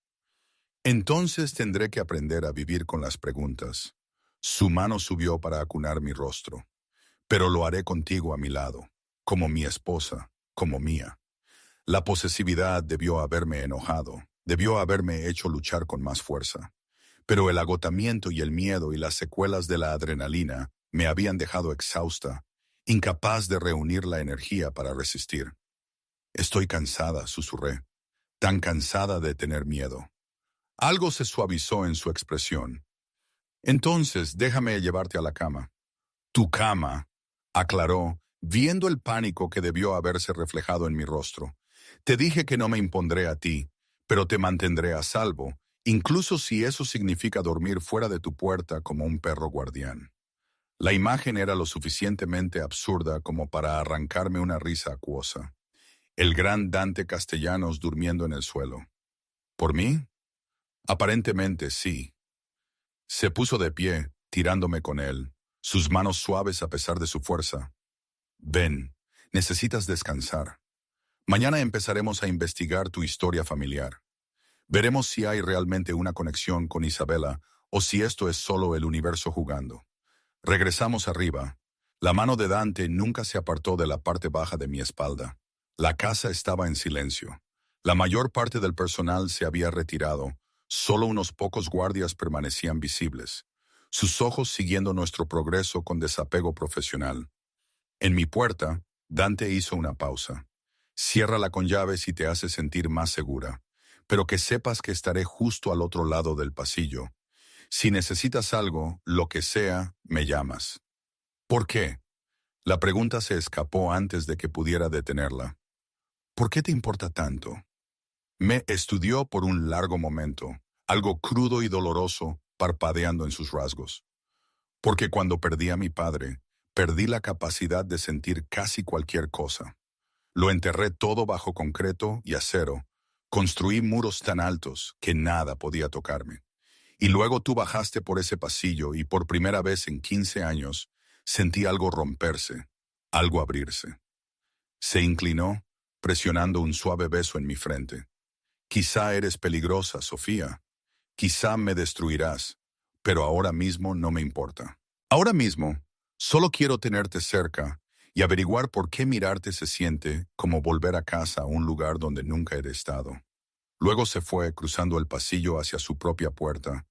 Entonces tendré que aprender a vivir con las preguntas. Su mano subió para acunar mi rostro. Pero lo haré contigo a mi lado, como mi esposa, como mía. La posesividad debió haberme enojado, debió haberme hecho luchar con más fuerza. Pero el agotamiento y el miedo y las secuelas de la adrenalina me habían dejado exhausta, incapaz de reunir la energía para resistir. Estoy cansada, susurré, tan cansada de tener miedo. Algo se suavizó en su expresión. Entonces, déjame llevarte a la cama. Tu cama, aclaró, viendo el pánico que debió haberse reflejado en mi rostro. Te dije que no me impondré a ti, pero te mantendré a salvo, incluso si eso significa dormir fuera de tu puerta como un perro guardián. La imagen era lo suficientemente absurda como para arrancarme una risa acuosa. El gran Dante Castellanos durmiendo en el suelo. ¿Por mí? Aparentemente sí. Se puso de pie, tirándome con él, sus manos suaves a pesar de su fuerza. Ven, necesitas descansar. Mañana empezaremos a investigar tu historia familiar. Veremos si hay realmente una conexión con Isabela o si esto es solo el universo jugando. Regresamos arriba. La mano de Dante nunca se apartó de la parte baja de mi espalda. La casa estaba en silencio. La mayor parte del personal se había retirado. Solo unos pocos guardias permanecían visibles, sus ojos siguiendo nuestro progreso con desapego profesional. En mi puerta, Dante hizo una pausa. Ciérrala con llave si te hace sentir más segura, pero que sepas que estaré justo al otro lado del pasillo. Si necesitas algo, lo que sea, me llamas. ¿Por qué? La pregunta se escapó antes de que pudiera detenerla. ¿Por qué te importa tanto? Me estudió por un largo momento, algo crudo y doloroso parpadeando en sus rasgos. Porque cuando perdí a mi padre, perdí la capacidad de sentir casi cualquier cosa. Lo enterré todo bajo concreto y acero. Construí muros tan altos que nada podía tocarme. Y luego tú bajaste por ese pasillo y por primera vez en 15 años sentí algo romperse, algo abrirse. Se inclinó, presionando un suave beso en mi frente. Quizá eres peligrosa, Sofía, Quizá me destruirás, pero ahora mismo no me importa. Ahora mismo, solo quiero tenerte cerca y averiguar por qué mirarte se siente como volver a casa a un lugar donde nunca he estado. Luego se fue cruzando el pasillo hacia su propia puerta,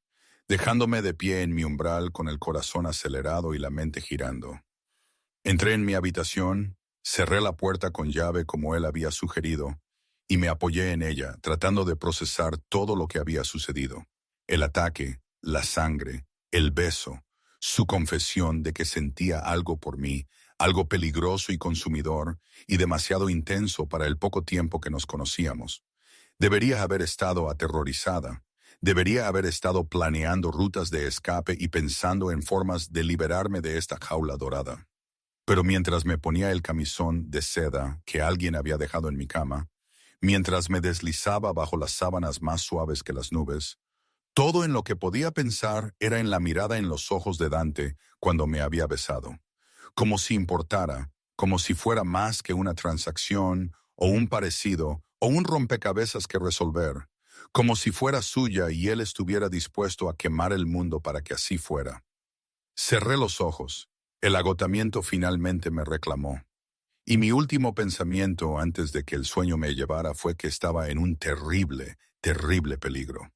dejándome de pie en mi umbral con el corazón acelerado y la mente girando. Entré en mi habitación, cerré la puerta con llave como él había sugerido, y me apoyé en ella, tratando de procesar todo lo que había sucedido. El ataque, la sangre, el beso, su confesión de que sentía algo por mí, algo peligroso y consumidor, y demasiado intenso para el poco tiempo que nos conocíamos. Debería haber estado aterrorizada. Debería haber estado planeando rutas de escape y pensando en formas de liberarme de esta jaula dorada. Pero mientras me ponía el camisón de seda que alguien había dejado en mi cama, mientras me deslizaba bajo las sábanas más suaves que las nubes, todo en lo que podía pensar era en la mirada en los ojos de Dante cuando me había besado. Como si importara, como si fuera más que una transacción, o un parecido, o un rompecabezas que resolver, como si fuera suya y él estuviera dispuesto a quemar el mundo para que así fuera. Cerré los ojos. El agotamiento finalmente me reclamó. Y mi último pensamiento antes de que el sueño me llevara fue que estaba en un terrible, terrible peligro.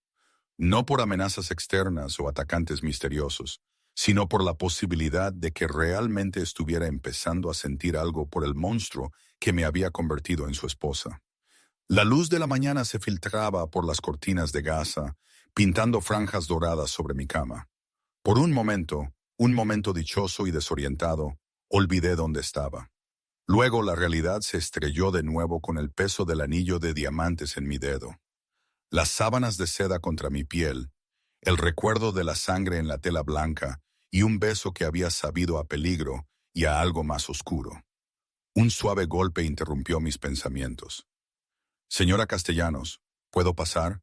No por amenazas externas o atacantes misteriosos, sino por la posibilidad de que realmente estuviera empezando a sentir algo por el monstruo que me había convertido en su esposa. La luz de la mañana se filtraba por las cortinas de gasa, pintando franjas doradas sobre mi cama. Por un momento dichoso y desorientado, olvidé dónde estaba. Luego la realidad se estrelló de nuevo con el peso del anillo de diamantes en mi dedo. Las sábanas de seda contra mi piel, el recuerdo de la sangre en la tela blanca y un beso que había sabido a peligro y a algo más oscuro. Un suave golpe interrumpió mis pensamientos. Señora Castellanos, ¿puedo pasar?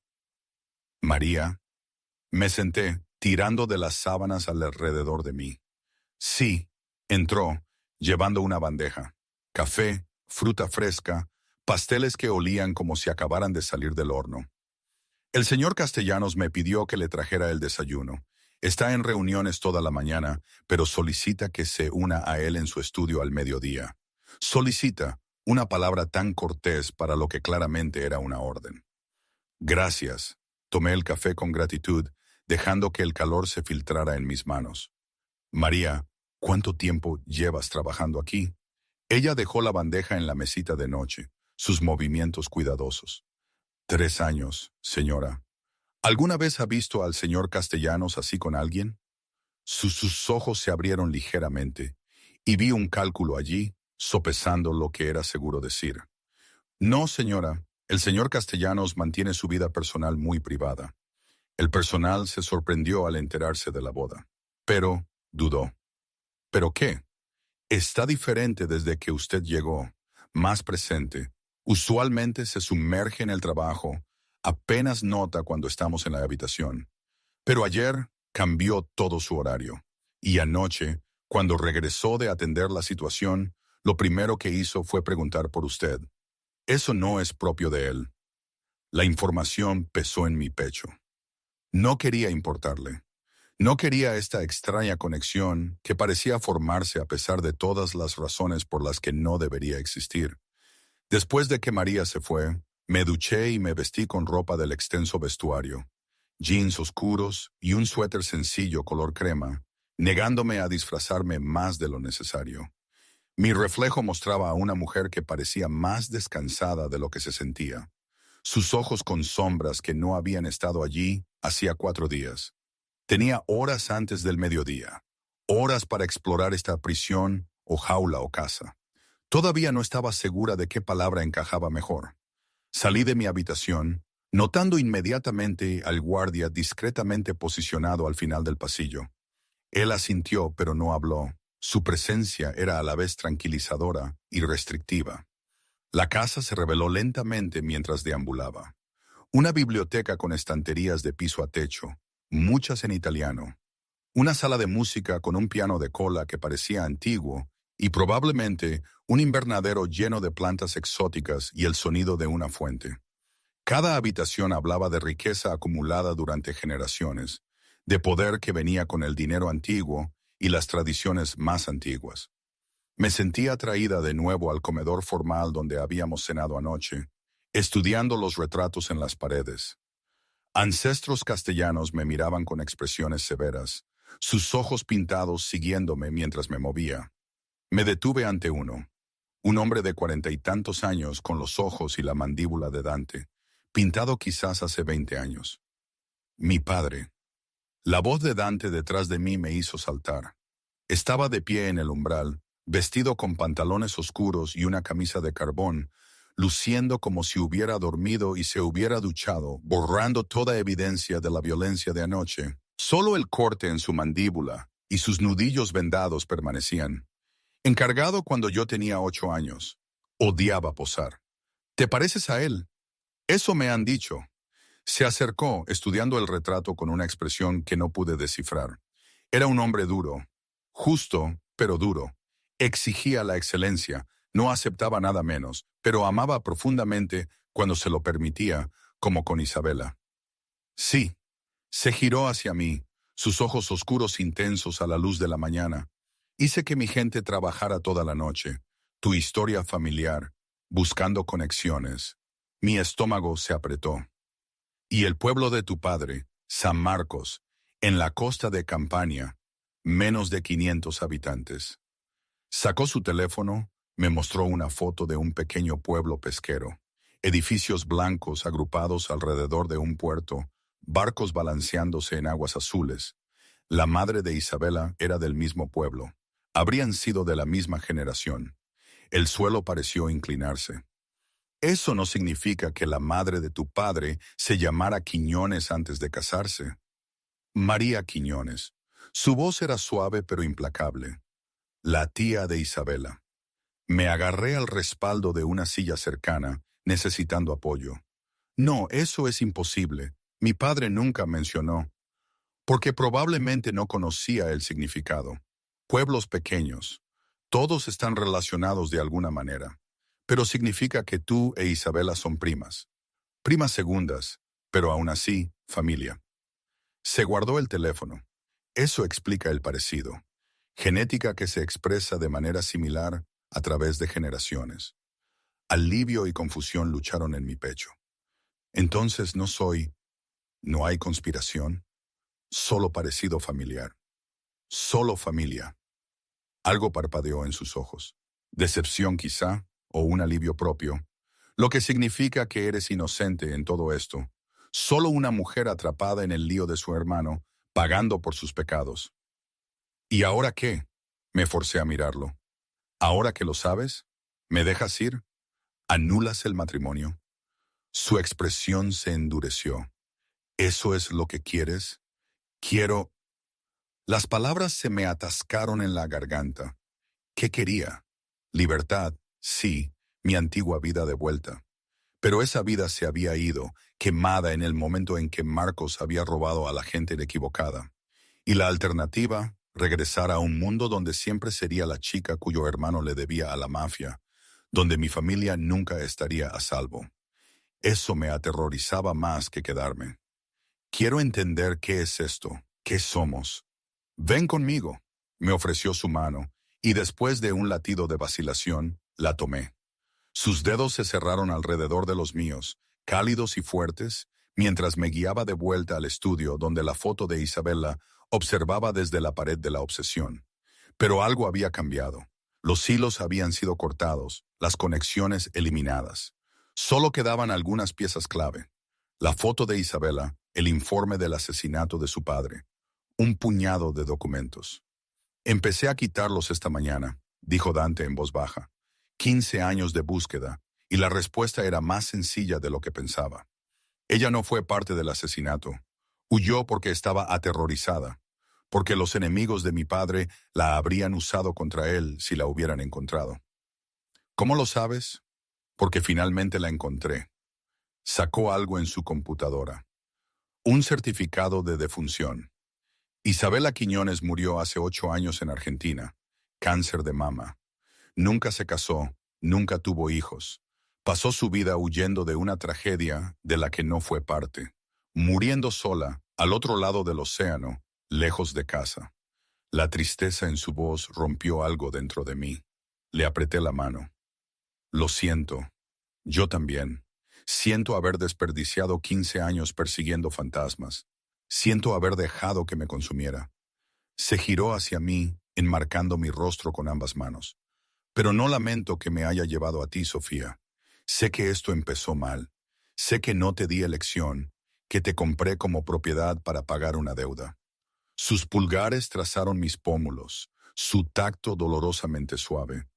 María. Me senté, tirando de las sábanas alrededor de mí. Sí, entró, llevando una bandeja. Café, fruta fresca, pasteles que olían como si acabaran de salir del horno. El señor Castellanos me pidió que le trajera el desayuno. Está en reuniones toda la mañana, pero solicita que se una a él en su estudio al mediodía. Solicita, una palabra tan cortés para lo que claramente era una orden. Gracias. Tomé el café con gratitud, dejando que el calor se filtrara en mis manos. María, ¿cuánto tiempo llevas trabajando aquí? Ella dejó la bandeja en la mesita de noche, sus movimientos cuidadosos. 3 años, señora. ¿Alguna vez ha visto al señor Castellanos así con alguien? Sus ojos se abrieron ligeramente, y vi un cálculo allí, sopesando lo que era seguro decir. No, señora, el señor Castellanos mantiene su vida personal muy privada. El personal se sorprendió al enterarse de la boda. Pero dudó. ¿Pero qué? Está diferente desde que usted llegó, más presente. Usualmente se sumerge en el trabajo, apenas nota cuando estamos en la habitación. Pero ayer cambió todo su horario. Y anoche, cuando regresó de atender la situación, lo primero que hizo fue preguntar por usted. Eso no es propio de él. La información pesó en mi pecho. No quería importarle. No quería esta extraña conexión que parecía formarse a pesar de todas las razones por las que no debería existir. Después de que María se fue, me duché y me vestí con ropa del extenso vestuario, jeans oscuros y un suéter sencillo color crema, negándome a disfrazarme más de lo necesario. Mi reflejo mostraba a una mujer que parecía más descansada de lo que se sentía. Sus ojos con sombras que no habían estado allí hacía 4 días. Tenía horas antes del mediodía, horas para explorar esta prisión o jaula o casa. Todavía no estaba segura de qué palabra encajaba mejor. Salí de mi habitación, notando inmediatamente al guardia discretamente posicionado al final del pasillo. Él asintió, pero no habló. Su presencia era a la vez tranquilizadora y restrictiva. La casa se reveló lentamente mientras deambulaba. Una biblioteca con estanterías de piso a techo, muchas en italiano. Una sala de música con un piano de cola que parecía antiguo y probablemente un invernadero lleno de plantas exóticas y el sonido de una fuente. Cada habitación hablaba de riqueza acumulada durante generaciones, de poder que venía con el dinero antiguo y las tradiciones más antiguas. Me sentía atraída de nuevo al comedor formal donde habíamos cenado anoche, estudiando los retratos en las paredes. Ancestros castellanos me miraban con expresiones severas, sus ojos pintados siguiéndome mientras me movía. Me detuve ante uno, un hombre de 40 y tantos años con los ojos y la mandíbula de Dante, pintado quizás hace 20 años. Mi padre. La voz de Dante detrás de mí me hizo saltar. Estaba de pie en el umbral, vestido con pantalones oscuros y una camisa de carbón, luciendo como si hubiera dormido y se hubiera duchado, borrando toda evidencia de la violencia de anoche. Solo el corte en su mandíbula y sus nudillos vendados permanecían. Encargado cuando yo tenía 8 años. Odiaba posar. ¿Te pareces a él? Eso me han dicho. Se acercó, estudiando el retrato con una expresión que no pude descifrar. Era un hombre duro, justo, pero duro. Exigía la excelencia, no aceptaba nada menos, pero amaba profundamente cuando se lo permitía, como con Isabela. Sí, se giró hacia mí, sus ojos oscuros intensos a la luz de la mañana. Hice que mi gente trabajara toda la noche, tu historia familiar, buscando conexiones. Mi estómago se apretó. Y el pueblo de tu padre, San Marcos, en la costa de Campania, menos de 500 habitantes. Sacó su teléfono, me mostró una foto de un pequeño pueblo pesquero, edificios blancos agrupados alrededor de un puerto, barcos balanceándose en aguas azules. La madre de Isabela era del mismo pueblo. Habrían sido de la misma generación. El suelo pareció inclinarse. Eso no significa que la madre de tu padre se llamara Quiñones antes de casarse. María Quiñones. Su voz era suave pero implacable. La tía de Isabela. Me agarré al respaldo de una silla cercana, necesitando apoyo. No, eso es imposible. Mi padre nunca mencionó, porque probablemente no conocía el significado. Pueblos pequeños. Todos están relacionados de alguna manera. Pero significa que tú e Isabela son primas. Primas segundas, pero aún así, familia. Se guardó el teléfono. Eso explica el parecido. Genética que se expresa de manera similar a través de generaciones. Alivio y confusión lucharon en mi pecho. Entonces no hay conspiración, solo parecido familiar. Solo familia. Algo parpadeó en sus ojos. Decepción quizá, o un alivio propio, lo que significa que eres inocente en todo esto. Solo una mujer atrapada en el lío de su hermano, pagando por sus pecados. ¿Y ahora qué? Me forcé a mirarlo. ¿Ahora que lo sabes? ¿Me dejas ir? ¿Anulas el matrimonio? Su expresión se endureció. ¿Eso es lo que quieres? Quiero... Las palabras se me atascaron en la garganta. ¿Qué quería? Libertad, sí, mi antigua vida de vuelta. Pero esa vida se había ido, quemada en el momento en que Marcos había robado a la gente equivocada. Y la alternativa, regresar a un mundo donde siempre sería la chica cuyo hermano le debía a la mafia, donde mi familia nunca estaría a salvo. Eso me aterrorizaba más que quedarme. Quiero entender qué es esto, qué somos. Ven conmigo, me ofreció su mano, y después de un latido de vacilación, la tomé. Sus dedos se cerraron alrededor de los míos, cálidos y fuertes, mientras me guiaba de vuelta al estudio donde la foto de Isabela observaba desde la pared de la obsesión. Pero algo había cambiado. Los hilos habían sido cortados, las conexiones eliminadas. Solo quedaban algunas piezas clave. La foto de Isabela, el informe del asesinato de su padre, un puñado de documentos. Empecé a quitarlos esta mañana, dijo Dante en voz baja. 15 años de búsqueda, y la respuesta era más sencilla de lo que pensaba. Ella no fue parte del asesinato. Huyó porque estaba aterrorizada, porque los enemigos de mi padre la habrían usado contra él si la hubieran encontrado. ¿Cómo lo sabes? Porque finalmente la encontré. Sacó algo en su computadora. Un certificado de defunción. Isabela Quiñones murió hace 8 años en Argentina. Cáncer de mama. Nunca se casó, nunca tuvo hijos. Pasó su vida huyendo de una tragedia de la que no fue parte, muriendo sola al otro lado del océano, lejos de casa. La tristeza en su voz rompió algo dentro de mí. Le apreté la mano. Lo siento. Yo también. Siento haber desperdiciado 15 años persiguiendo fantasmas. Siento haber dejado que me consumiera. Se giró hacia mí, enmarcando mi rostro con ambas manos. Pero no lamento que me haya llevado a ti, Sofía. Sé que esto empezó mal. Sé que no te di elección, que te compré como propiedad para pagar una deuda. Sus pulgares trazaron mis pómulos, su tacto dolorosamente suave.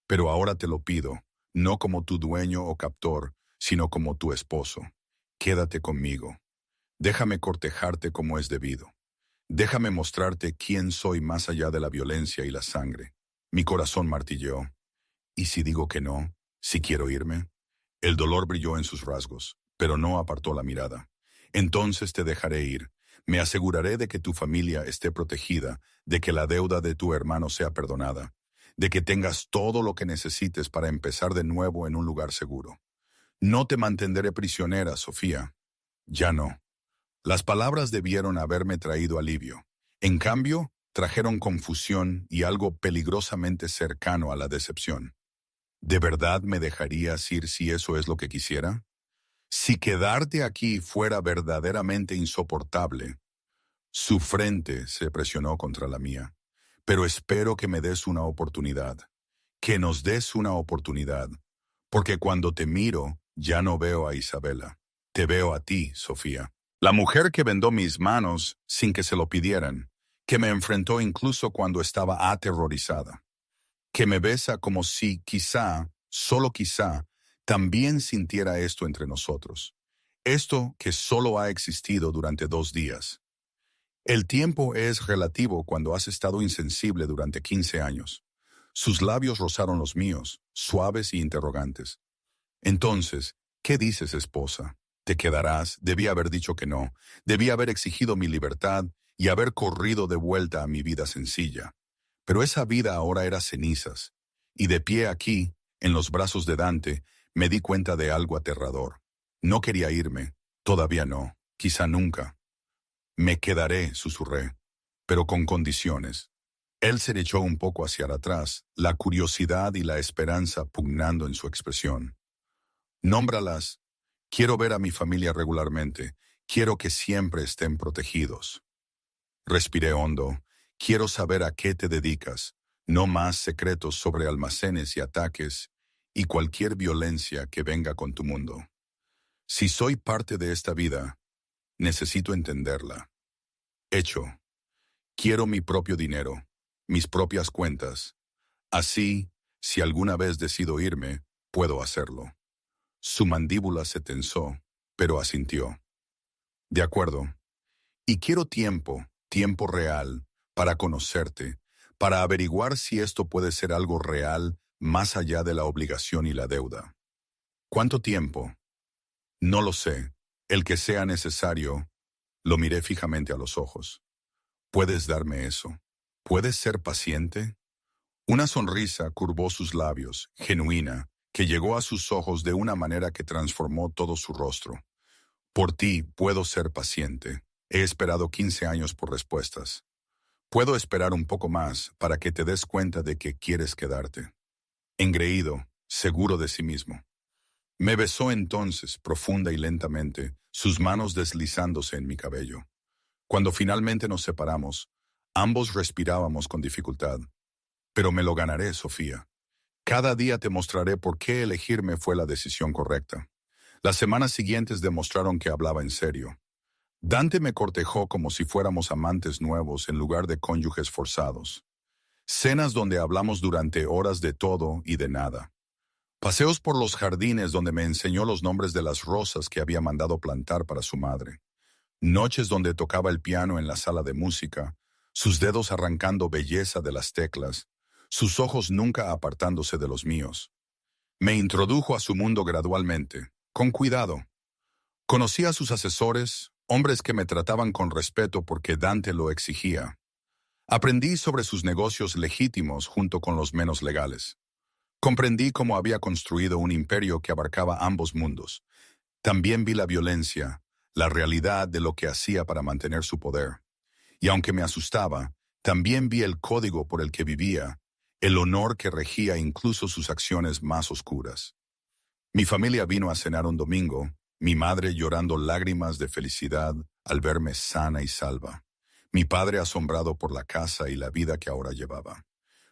Pero ahora te lo pido, no como tu dueño o captor, sino como tu esposo. Quédate conmigo. Déjame cortejarte como es debido. Déjame mostrarte quién soy más allá de la violencia y la sangre. Mi corazón martilleó. ¿Y si digo que no? ¿Si quiero irme? El dolor brilló en sus rasgos, pero no apartó la mirada. Entonces te dejaré ir. Me aseguraré de que tu familia esté protegida, de que la deuda de tu hermano sea perdonada, de que tengas todo lo que necesites para empezar de nuevo en un lugar seguro. No te mantendré prisionera, Sofía. Ya no. Las palabras debieron haberme traído alivio. En cambio, trajeron confusión y algo peligrosamente cercano a la decepción. ¿De verdad me dejarías ir si eso es lo que quisiera? Si quedarte aquí fuera verdaderamente insoportable. Su frente se presionó contra la mía. Pero espero que me des una oportunidad. Que nos des una oportunidad. Porque cuando te miro, ya no veo a Isabela. Te veo a ti, Sofía. La mujer que vendó mis manos sin que se lo pidieran. Que me enfrentó incluso cuando estaba aterrorizada. Que me besa como si quizá, solo quizá, también sintiera esto entre nosotros. Esto que solo ha existido durante 2 días. El tiempo es relativo cuando has estado insensible durante 15 años. Sus labios rozaron los míos, suaves y interrogantes. Entonces, ¿qué dices, esposa? ¿Te quedarás? Debí haber dicho que no. Debí haber exigido mi libertad y haber corrido de vuelta a mi vida sencilla. Pero esa vida ahora era cenizas. Y de pie aquí, en los brazos de Dante, me di cuenta de algo aterrador. No quería irme. Todavía no. Quizá nunca. Me quedaré, susurré, pero con condiciones. Él se echó un poco hacia atrás, la curiosidad y la esperanza pugnando en su expresión. Nómbralas. Quiero ver a mi familia regularmente. Quiero que siempre estén protegidos. Respiré hondo. Quiero saber a qué te dedicas. No más secretos sobre almacenes y ataques y cualquier violencia que venga con tu mundo. Si soy parte de esta vida, necesito entenderla. Hecho. Quiero mi propio dinero, mis propias cuentas. Así, si alguna vez decido irme, puedo hacerlo. Su mandíbula se tensó, pero asintió. De acuerdo. Y quiero tiempo, tiempo real, para conocerte, para averiguar si esto puede ser algo real más allá de la obligación y la deuda. ¿Cuánto tiempo? No lo sé. El que sea necesario. Lo miré fijamente a los ojos. ¿Puedes darme eso? ¿Puedes ser paciente? Una sonrisa curvó sus labios, genuina, que llegó a sus ojos de una manera que transformó todo su rostro. Por ti puedo ser paciente. He esperado 15 años por respuestas. Puedo esperar un poco más para que te des cuenta de que quieres quedarte. Engreído, seguro de sí mismo. Me besó entonces, profunda y lentamente, sus manos deslizándose en mi cabello. Cuando finalmente nos separamos, ambos respirábamos con dificultad. Pero me lo ganaré, Sofía. Cada día te mostraré por qué elegirme fue la decisión correcta. Las semanas siguientes demostraron que hablaba en serio. Dante me cortejó como si fuéramos amantes nuevos en lugar de cónyuges forzados. Cenas donde hablamos durante horas de todo y de nada. Paseos por los jardines donde me enseñó los nombres de las rosas que había mandado plantar para su madre. Noches donde tocaba el piano en la sala de música, sus dedos arrancando belleza de las teclas, sus ojos nunca apartándose de los míos. Me introdujo a su mundo gradualmente, con cuidado. Conocí a sus asesores, hombres que me trataban con respeto porque Dante lo exigía. Aprendí sobre sus negocios legítimos junto con los menos legales. Comprendí cómo había construido un imperio que abarcaba ambos mundos. También vi la violencia, la realidad de lo que hacía para mantener su poder. Y aunque me asustaba, también vi el código por el que vivía, el honor que regía incluso sus acciones más oscuras. Mi familia vino a cenar un domingo, mi madre llorando lágrimas de felicidad al verme sana y salva. Mi padre asombrado por la casa y la vida que ahora llevaba.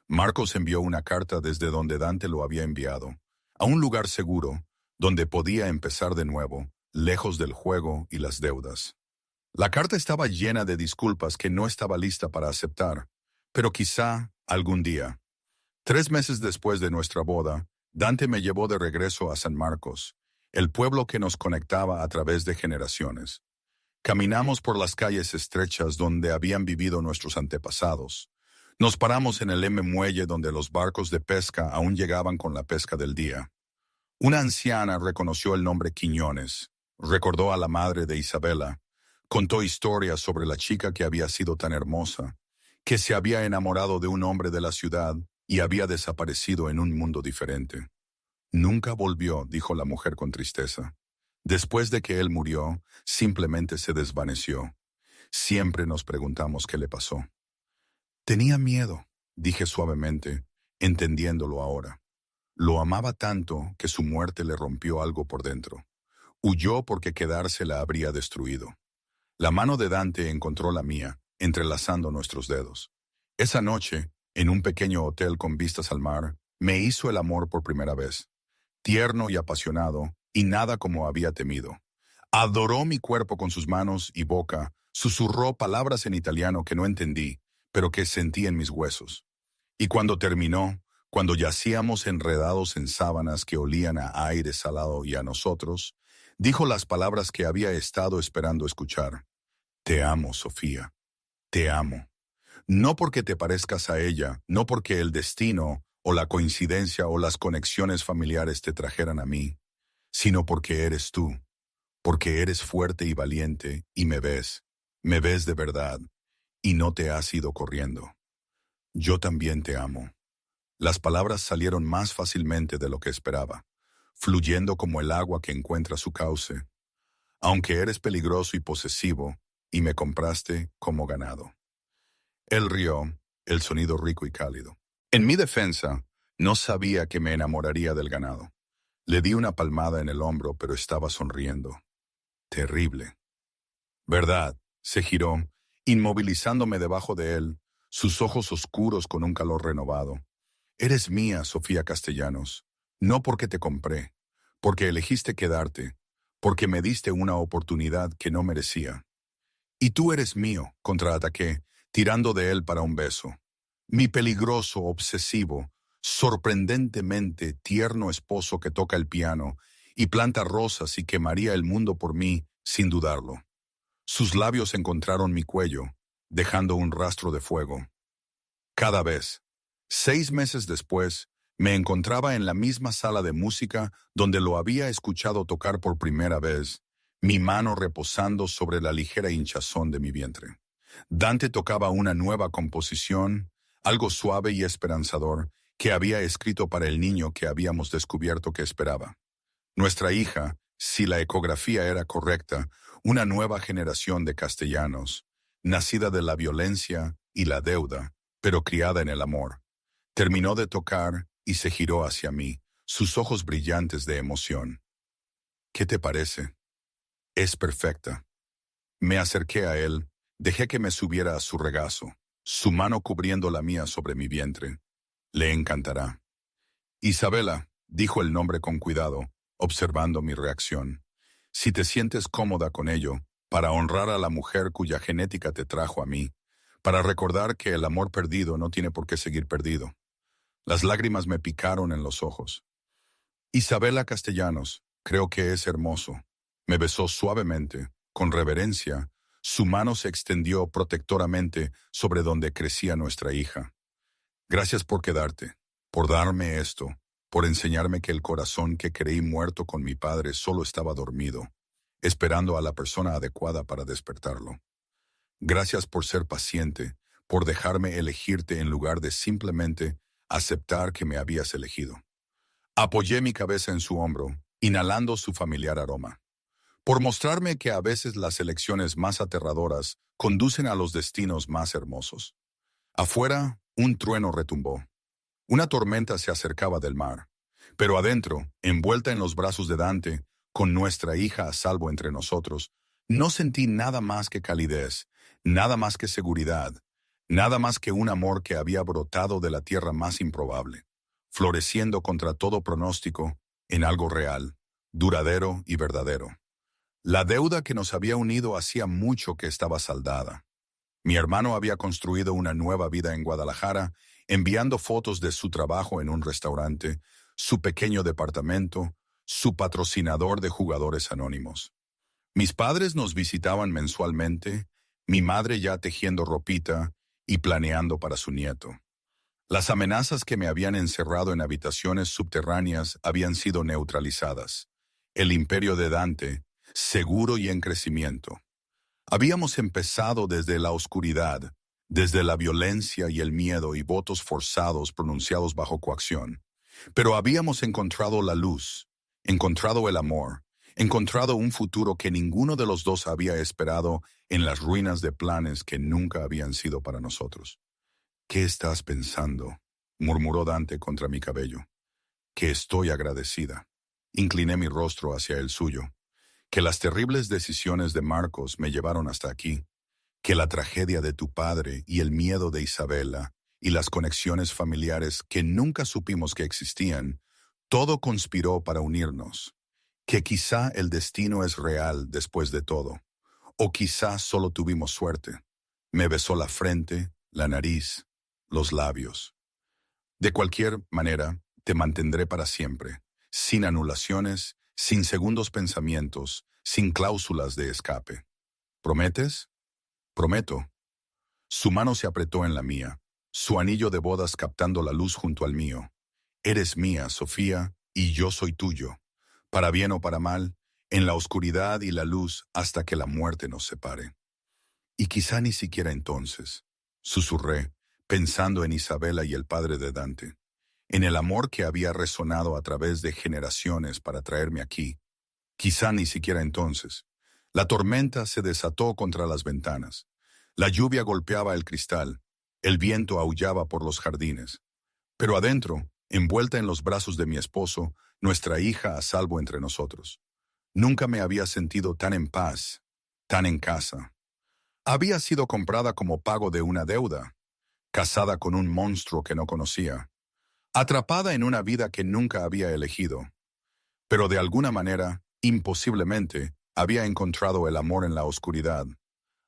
Marcos envió una carta desde donde Dante lo había enviado, a un lugar seguro, donde podía empezar de nuevo, lejos del juego y las deudas. La carta estaba llena de disculpas que no estaba lista para aceptar, pero quizá algún día. 3 meses después de nuestra boda, Dante me llevó de regreso a San Marcos, el pueblo que nos conectaba a través de generaciones. Caminamos por las calles estrechas donde habían vivido nuestros antepasados. Nos paramos en el muelle donde los barcos de pesca aún llegaban con la pesca del día. Una anciana reconoció el nombre Quiñones, recordó a la madre de Isabela, contó historias sobre la chica que había sido tan hermosa, que se había enamorado de un hombre de la ciudad y había desaparecido en un mundo diferente. Nunca volvió, dijo la mujer con tristeza. Después de que él murió, simplemente se desvaneció. Siempre nos preguntamos qué le pasó. Tenía miedo, dije suavemente, entendiéndolo ahora. Lo amaba tanto que su muerte le rompió algo por dentro. Huyó porque quedarse la habría destruido. La mano de Dante encontró la mía, entrelazando nuestros dedos. Esa noche, en un pequeño hotel con vistas al mar, me hizo el amor por primera vez. Tierno y apasionado, y nada como había temido. Adoró mi cuerpo con sus manos y boca, susurró palabras en italiano que no entendí, pero que sentí en mis huesos. Y cuando terminó, cuando yacíamos enredados en sábanas que olían a aire salado y a nosotros, dijo las palabras que había estado esperando escuchar. Te amo, Sofía. Te amo. No porque te parezcas a ella, no porque el destino, o la coincidencia o las conexiones familiares te trajeran a mí, sino porque eres tú, porque eres fuerte y valiente y me ves de verdad, y no te has ido corriendo. Yo también te amo. Las palabras salieron más fácilmente de lo que esperaba, fluyendo como el agua que encuentra su cauce. Aunque eres peligroso y posesivo, y me compraste como ganado. Él rió, el sonido rico y cálido. En mi defensa, no sabía que me enamoraría del ganado. Le di una palmada en el hombro, pero estaba sonriendo. Terrible. ¿Verdad? Se giró, inmovilizándome debajo de él, sus ojos oscuros con un calor renovado. Eres mía, Sofía Castellanos, no porque te compré, porque elegiste quedarte, porque me diste una oportunidad que no merecía. Y tú eres mío, contraataqué, tirando de él para un beso. Mi peligroso, obsesivo, sorprendentemente tierno esposo que toca el piano y planta rosas y quemaría el mundo por mí, sin dudarlo. Sus labios encontraron mi cuello, dejando un rastro de fuego. Cada vez, 6 meses después, me encontraba en la misma sala de música donde lo había escuchado tocar por primera vez, mi mano reposando sobre la ligera hinchazón de mi vientre. Dante tocaba una nueva composición, algo suave y esperanzador, que había escrito para el niño que habíamos descubierto que esperaba. Nuestra hija, si la ecografía era correcta, una nueva generación de castellanos, nacida de la violencia y la deuda, pero criada en el amor. Terminó de tocar y se giró hacia mí, sus ojos brillantes de emoción. ¿Qué te parece? Es perfecta. Me acerqué a él, dejé que me subiera a su regazo, su mano cubriendo la mía sobre mi vientre. Le encantará. Isabela, dijo el nombre con cuidado, observando mi reacción. Si te sientes cómoda con ello, para honrar a la mujer cuya genética te trajo a mí, para recordar que el amor perdido no tiene por qué seguir perdido. Las lágrimas me picaron en los ojos. Isabela Castellanos, creo que es hermoso. Me besó suavemente, con reverencia. Su mano se extendió protectoramente sobre donde crecía nuestra hija. Gracias por quedarte, por darme esto, por enseñarme que el corazón que creí muerto con mi padre solo estaba dormido, esperando a la persona adecuada para despertarlo. Gracias por ser paciente, por dejarme elegirte en lugar de simplemente aceptar que me habías elegido. Apoyé mi cabeza en su hombro, inhalando su familiar aroma. Por mostrarme que a veces las elecciones más aterradoras conducen a los destinos más hermosos. Afuera, un trueno retumbó. Una tormenta se acercaba del mar. Pero adentro, envuelta en los brazos de Dante, con nuestra hija a salvo entre nosotros, no sentí nada más que calidez, nada más que seguridad, nada más que un amor que había brotado de la tierra más improbable, floreciendo contra todo pronóstico en algo real, duradero y verdadero. La deuda que nos había unido hacía mucho que estaba saldada. Mi hermano había construido una nueva vida en Guadalajara, enviando fotos de su trabajo en un restaurante, su pequeño departamento, su patrocinador de jugadores anónimos. Mis padres nos visitaban mensualmente, mi madre ya tejiendo ropita y planeando para su nieto. Las amenazas que me habían encerrado en habitaciones subterráneas habían sido neutralizadas. El imperio de Dante, seguro y en crecimiento. Habíamos empezado desde la oscuridad, desde la violencia y el miedo y votos forzados pronunciados bajo coacción. Pero habíamos encontrado la luz, encontrado el amor, encontrado un futuro que ninguno de los dos había esperado en las ruinas de planes que nunca habían sido para nosotros. ¿Qué estás pensando?, murmuró Dante contra mi cabello. Que estoy agradecida. Incliné mi rostro hacia el suyo. Que las terribles decisiones de Marcos me llevaron hasta aquí, que la tragedia de tu padre y el miedo de Isabela y las conexiones familiares que nunca supimos que existían, todo conspiró para unirnos, que quizá el destino es real después de todo, o quizá solo tuvimos suerte. Me besó la frente, la nariz, los labios. De cualquier manera, te mantendré para siempre, sin anulaciones, sin segundos pensamientos, sin cláusulas de escape. ¿Prometes? Prometo. Su mano se apretó en la mía, su anillo de bodas captando la luz junto al mío. Eres mía, Sofía, y yo soy tuyo, para bien o para mal, en la oscuridad y la luz hasta que la muerte nos separe. Y quizá ni siquiera entonces, susurré, pensando en Isabela y el padre de Dante, en el amor que había resonado a través de generaciones para traerme aquí. Quizá ni siquiera entonces. La tormenta se desató contra las ventanas. La lluvia golpeaba el cristal. El viento aullaba por los jardines. Pero adentro, envuelta en los brazos de mi esposo, nuestra hija a salvo entre nosotros. Nunca me había sentido tan en paz, tan en casa. Había sido comprada como pago de una deuda, casada con un monstruo que no conocía, atrapada en una vida que nunca había elegido. Pero de alguna manera, imposiblemente, había encontrado el amor en la oscuridad.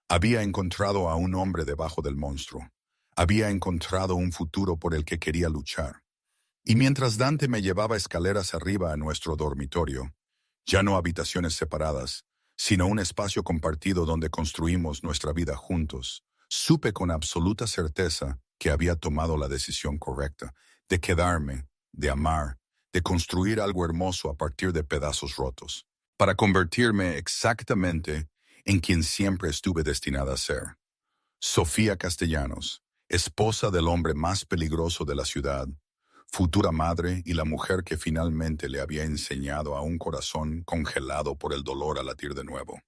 Había encontrado a un hombre debajo del monstruo. Había encontrado un futuro por el que quería luchar. Y mientras Dante me llevaba escaleras arriba a nuestro dormitorio, ya no habitaciones separadas, sino un espacio compartido donde construimos nuestra vida juntos, supe con absoluta certeza que había tomado la decisión correcta, de quedarme, de amar, de construir algo hermoso a partir de pedazos rotos, para convertirme exactamente en quien siempre estuve destinada a ser. Sofía Castellanos, esposa del hombre más peligroso de la ciudad, futura madre y la mujer que finalmente le había enseñado a un corazón congelado por el dolor a latir de nuevo.